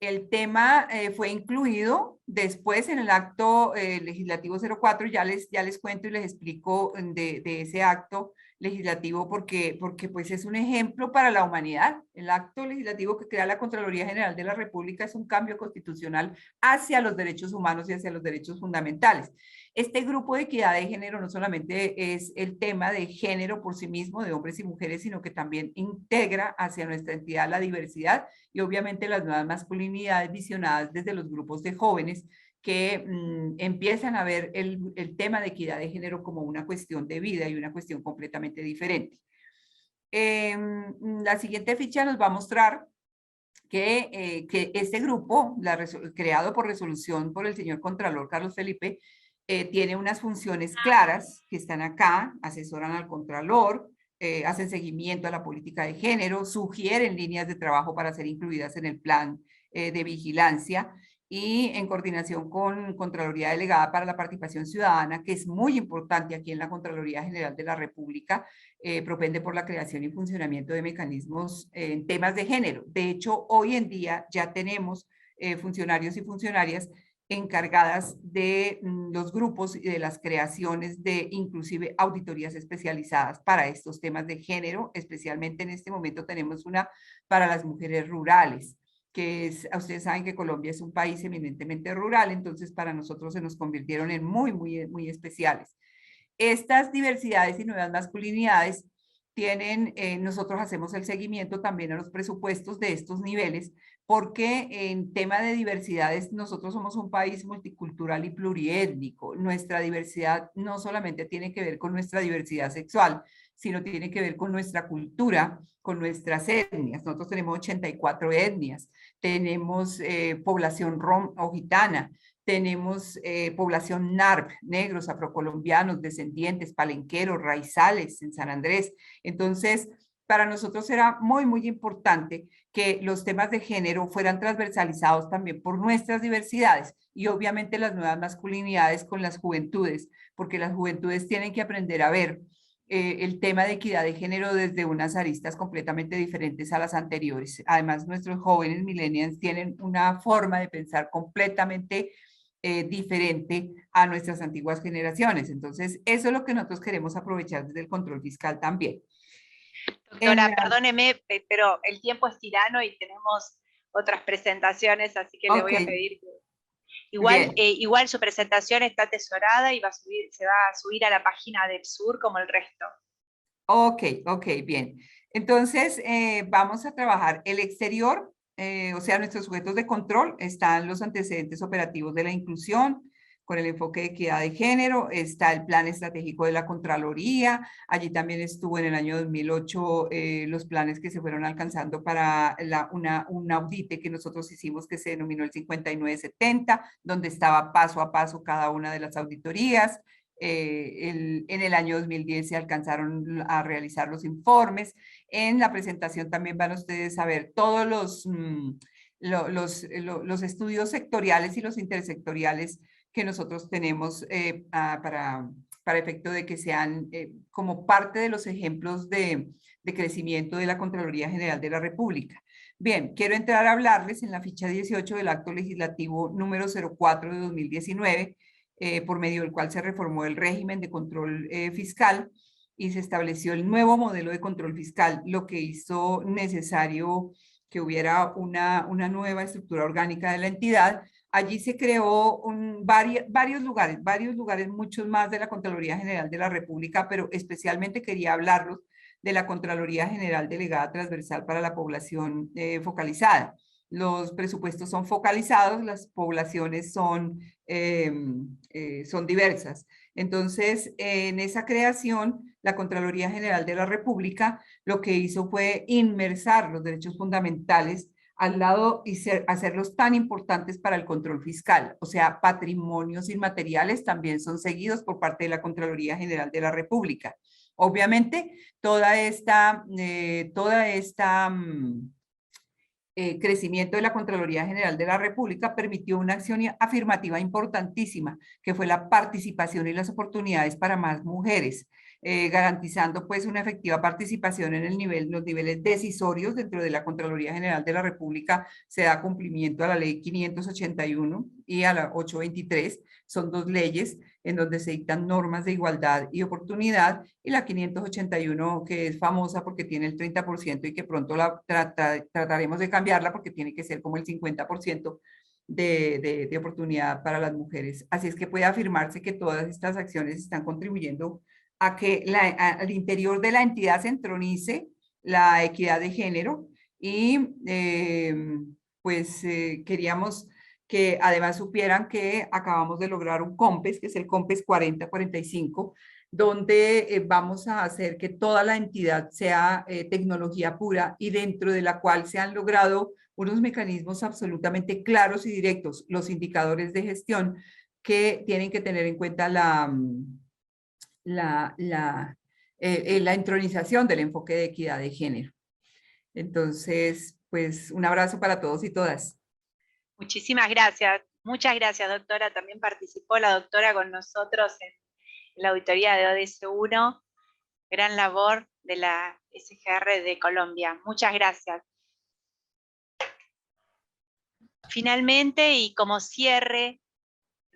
El tema fue incluido después en el acto legislativo 04, ya les cuento y les explico de ese acto legislativo porque pues es un ejemplo para la humanidad. El acto legislativo que crea la Contraloría General de la República es un cambio constitucional hacia los derechos humanos y hacia los derechos fundamentales. Este grupo de equidad de género no solamente es el tema de género por sí mismo, de hombres y mujeres, sino que también integra hacia nuestra entidad la diversidad y obviamente las nuevas masculinidades visionadas desde los grupos de jóvenes que empiezan a ver el tema de equidad de género como una cuestión de vida y una cuestión completamente diferente. La siguiente ficha nos va a mostrar que este grupo, creado por resolución por el señor Contralor Carlos Felipe, tiene unas funciones claras que están acá: asesoran al Contralor, hacen seguimiento a la política de género, sugieren líneas de trabajo para ser incluidas en el plan de vigilancia, y en coordinación con Contraloría Delegada para la Participación Ciudadana, que es muy importante aquí en la Contraloría General de la República, propende por la creación y funcionamiento de mecanismos en temas de género. De hecho, hoy en día ya tenemos funcionarios y funcionarias encargadas de los grupos y de las creaciones de inclusive auditorías especializadas para estos temas de género. Especialmente en este momento tenemos una para las mujeres rurales, que es, ustedes saben que Colombia es un país eminentemente rural, entonces para nosotros se nos convirtieron en muy especiales. Estas diversidades y nuevas masculinidades tienen, nosotros hacemos el seguimiento también a los presupuestos de estos niveles, porque en tema de diversidades nosotros somos un país multicultural y pluriétnico. Nuestra diversidad no solamente tiene que ver con nuestra diversidad sexual, sino tiene que ver con nuestra cultura, con nuestras etnias. Nosotros tenemos 84 etnias, tenemos población rom o gitana, tenemos población NARP, negros, afrocolombianos, descendientes, palenqueros, raizales en San Andrés. Entonces, para nosotros era muy importante que los temas de género fueran transversalizados también por nuestras diversidades y obviamente las nuevas masculinidades con las juventudes, porque las juventudes tienen que aprender a ver el tema de equidad de género desde unas aristas completamente diferentes a las anteriores. Además, nuestros jóvenes millennials tienen una forma de pensar completamente diferente a nuestras antiguas generaciones. Entonces, eso es lo que nosotros queremos aprovechar desde el control fiscal también. Doctora, perdóneme, pero el tiempo es tirano y tenemos otras presentaciones, así que le voy a pedir que... Igual su presentación está atesorada y se va a subir a la página del Sur como el resto. Ok, bien. Entonces, vamos a trabajar el exterior, o sea, nuestros sujetos de control, están los antecedentes operativos de la inclusión, con el enfoque de equidad de género, está el plan estratégico de la Contraloría, allí también estuvo en el año 2008 los planes que se fueron alcanzando para un audite que nosotros hicimos que se denominó el 5970, donde estaba paso a paso cada una de las auditorías. En el año 2010 se alcanzaron a realizar los informes. En la presentación también van ustedes a ver todos los estudios sectoriales y los intersectoriales que nosotros tenemos para efecto de que sean como parte de los ejemplos de crecimiento de la Contraloría General de la República. Bien, quiero entrar a hablarles en la ficha 18 del acto legislativo número 04 de 2019, por medio del cual se reformó el régimen de control fiscal y se estableció el nuevo modelo de control fiscal, lo que hizo necesario que hubiera una nueva estructura orgánica de la entidad. Allí se creó varios lugares, muchos más de la Contraloría General de la República, pero especialmente quería hablarlos de la Contraloría General Delegada Transversal para la Población Focalizada. Los presupuestos son focalizados, las poblaciones son diversas. Entonces, en esa creación, la Contraloría General de la República lo que hizo fue inmersar los derechos fundamentales al lado y hacerlos tan importantes para el control fiscal. O sea, patrimonios inmateriales también son seguidos por parte de la Contraloría General de la República. Obviamente, toda esta crecimiento de la Contraloría General de la República permitió una acción afirmativa importantísima, que fue la participación y las oportunidades para más mujeres, garantizando pues una efectiva participación en los niveles decisorios dentro de la Contraloría General de la República. Se da cumplimiento a la ley 581 y a la 823, son dos leyes en donde se dictan normas de igualdad y oportunidad, y la 581 que es famosa porque tiene el 30% y que pronto trataremos de cambiarla porque tiene que ser como el 50% de oportunidad para las mujeres. Así es que puede afirmarse que todas estas acciones están contribuyendo a que al interior de la entidad se entronice la equidad de género y queríamos que además supieran que acabamos de lograr un COMPES, que es el COMPES 4045, donde vamos a hacer que toda la entidad sea tecnología pura y dentro de la cual se han logrado unos mecanismos absolutamente claros y directos, los indicadores de gestión que tienen que tener en cuenta la entronización del enfoque de equidad de género. Entonces, pues un abrazo para todos y todas. Muchísimas gracias. Muchas gracias, doctora. También participó la doctora con nosotros en la auditoría de ODS 1. Gran labor de la SGR de Colombia. Muchas gracias. Finalmente, y como cierre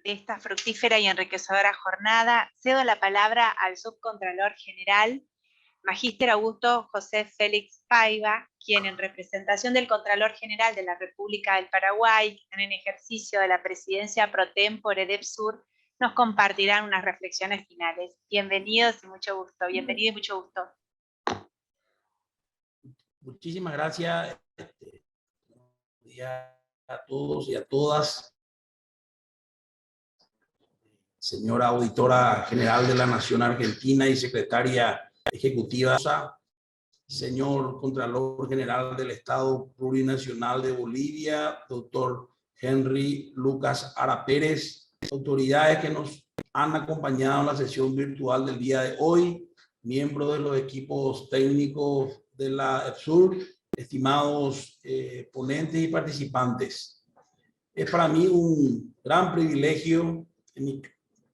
de esta fructífera y enriquecedora jornada, cedo la palabra al Subcontralor General, Magíster Augusto José Félix Paiva, quien en representación del Contralor General de la República del Paraguay, en ejercicio de la presidencia pro tempore de EPSUR, nos compartirán unas reflexiones finales. Bienvenidos y mucho gusto. Bienvenido y mucho gusto. Muchísimas gracias. Buenos días a todos y a todas. Señora Auditora General de la Nación Argentina y Secretaria Ejecutiva, señor Contralor General del Estado Plurinacional de Bolivia, doctor Henry Lucas Ara Pérez, autoridades que nos han acompañado en la sesión virtual del día de hoy, miembros de los equipos técnicos de la EPSUR, estimados ponentes y participantes. Es para mí un gran privilegio en mi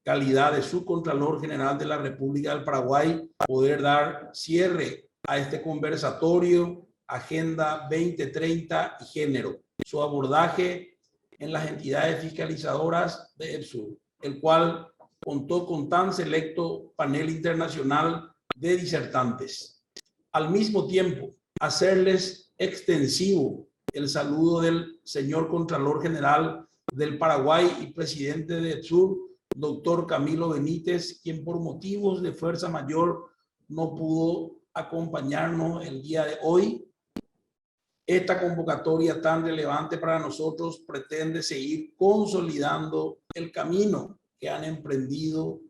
calidad de Subcontralor General de la República del Paraguay poder dar cierre a este conversatorio Agenda 2030 y Género, su abordaje en las entidades fiscalizadoras de EPSUR, el cual contó con tan selecto panel internacional de disertantes. Al mismo tiempo, hacerles extensivo el saludo del señor Contralor General del Paraguay y presidente de EPSUR, doctor Camilo Benítez, quien por motivos de fuerza mayor no pudo acompañarnos el día de hoy. Esta convocatoria tan relevante para nosotros pretende seguir consolidando el camino que han emprendido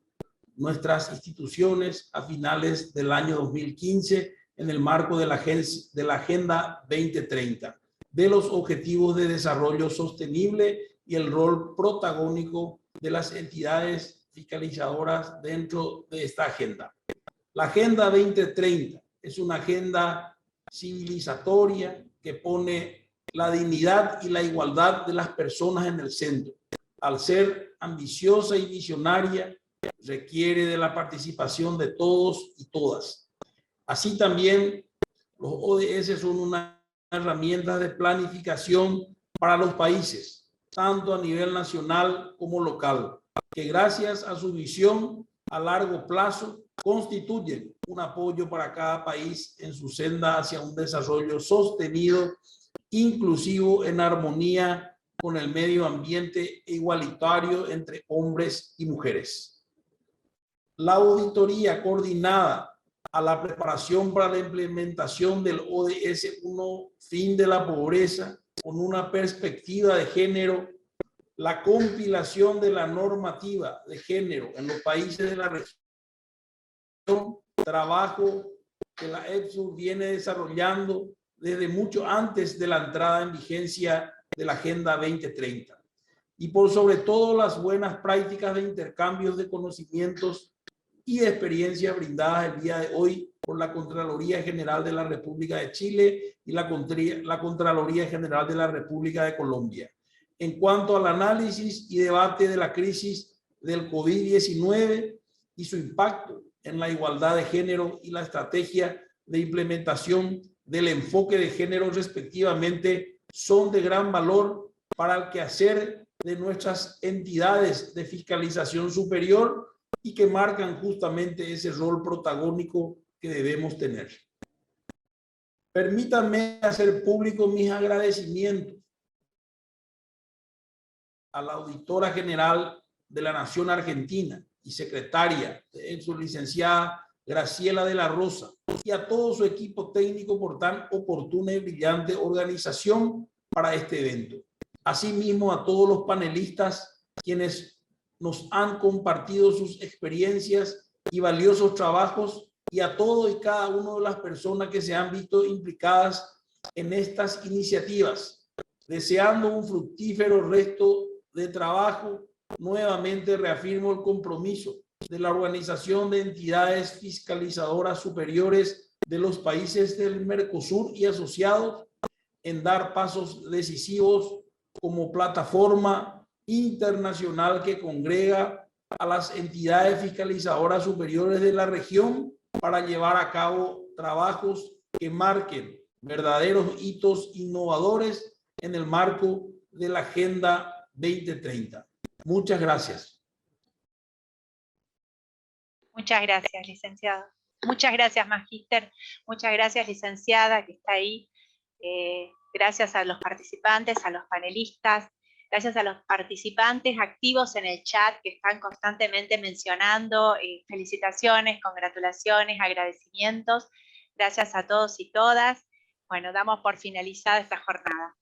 nuestras instituciones a finales del año 2015 en el marco de la Agenda 2030, de los Objetivos de Desarrollo Sostenible y el rol protagónico de las entidades fiscalizadoras dentro de esta agenda. La Agenda 2030 es una agenda civilizatoria que pone la dignidad y la igualdad de las personas en el centro. Al ser ambiciosa y visionaria, requiere de la participación de todos y todas. Así también, los ODS son una herramienta de planificación para los países, tanto a nivel nacional como local, que gracias a su visión a largo plazo constituyen un apoyo para cada país en su senda hacia un desarrollo sostenido, inclusivo, en armonía con el medio ambiente e igualitario entre hombres y mujeres. La auditoría coordinada a la preparación para la implementación del ODS 1, fin de la pobreza, con una perspectiva de género, la compilación de la normativa de género en los países de la región, trabajo que la EPSUR viene desarrollando desde mucho antes de la entrada en vigencia de la Agenda 2030. Y por sobre todo las buenas prácticas de intercambios de conocimientos y de experiencias brindadas el día de hoy por la Contraloría General de la República de Chile y la Contraloría General de la República de Colombia, en cuanto al análisis y debate de la crisis del COVID-19 y su impacto en la igualdad de género y la estrategia de implementación del enfoque de género respectivamente, son de gran valor para el quehacer de nuestras entidades de fiscalización superior y que marcan justamente ese rol protagónico que debemos tener. Permítanme hacer público mis agradecimientos a la Auditora General de la Nación Argentina y secretaria de su licenciada Graciela de la Rosa, y a todo su equipo técnico por tan oportuna y brillante organización para este evento. Asimismo, a todos los panelistas quienes nos han compartido sus experiencias y valiosos trabajos, y a todo y cada una de las personas que se han visto implicadas en estas iniciativas. Deseando un fructífero resto de trabajo, nuevamente reafirmo el compromiso de la Organización de Entidades Fiscalizadoras Superiores de los países del Mercosur y asociados en dar pasos decisivos como plataforma internacional que congrega a las entidades fiscalizadoras superiores de la región para llevar a cabo trabajos que marquen verdaderos hitos innovadores en el marco de la Agenda 2030. Muchas gracias. Muchas gracias, licenciado. Muchas gracias, magíster. Muchas gracias, licenciada, que está ahí. Gracias a los participantes, a los panelistas, gracias a los participantes activos en el chat que están constantemente mencionando. Felicitaciones, congratulaciones, agradecimientos. Gracias a todos y todas. Bueno, damos por finalizada esta jornada.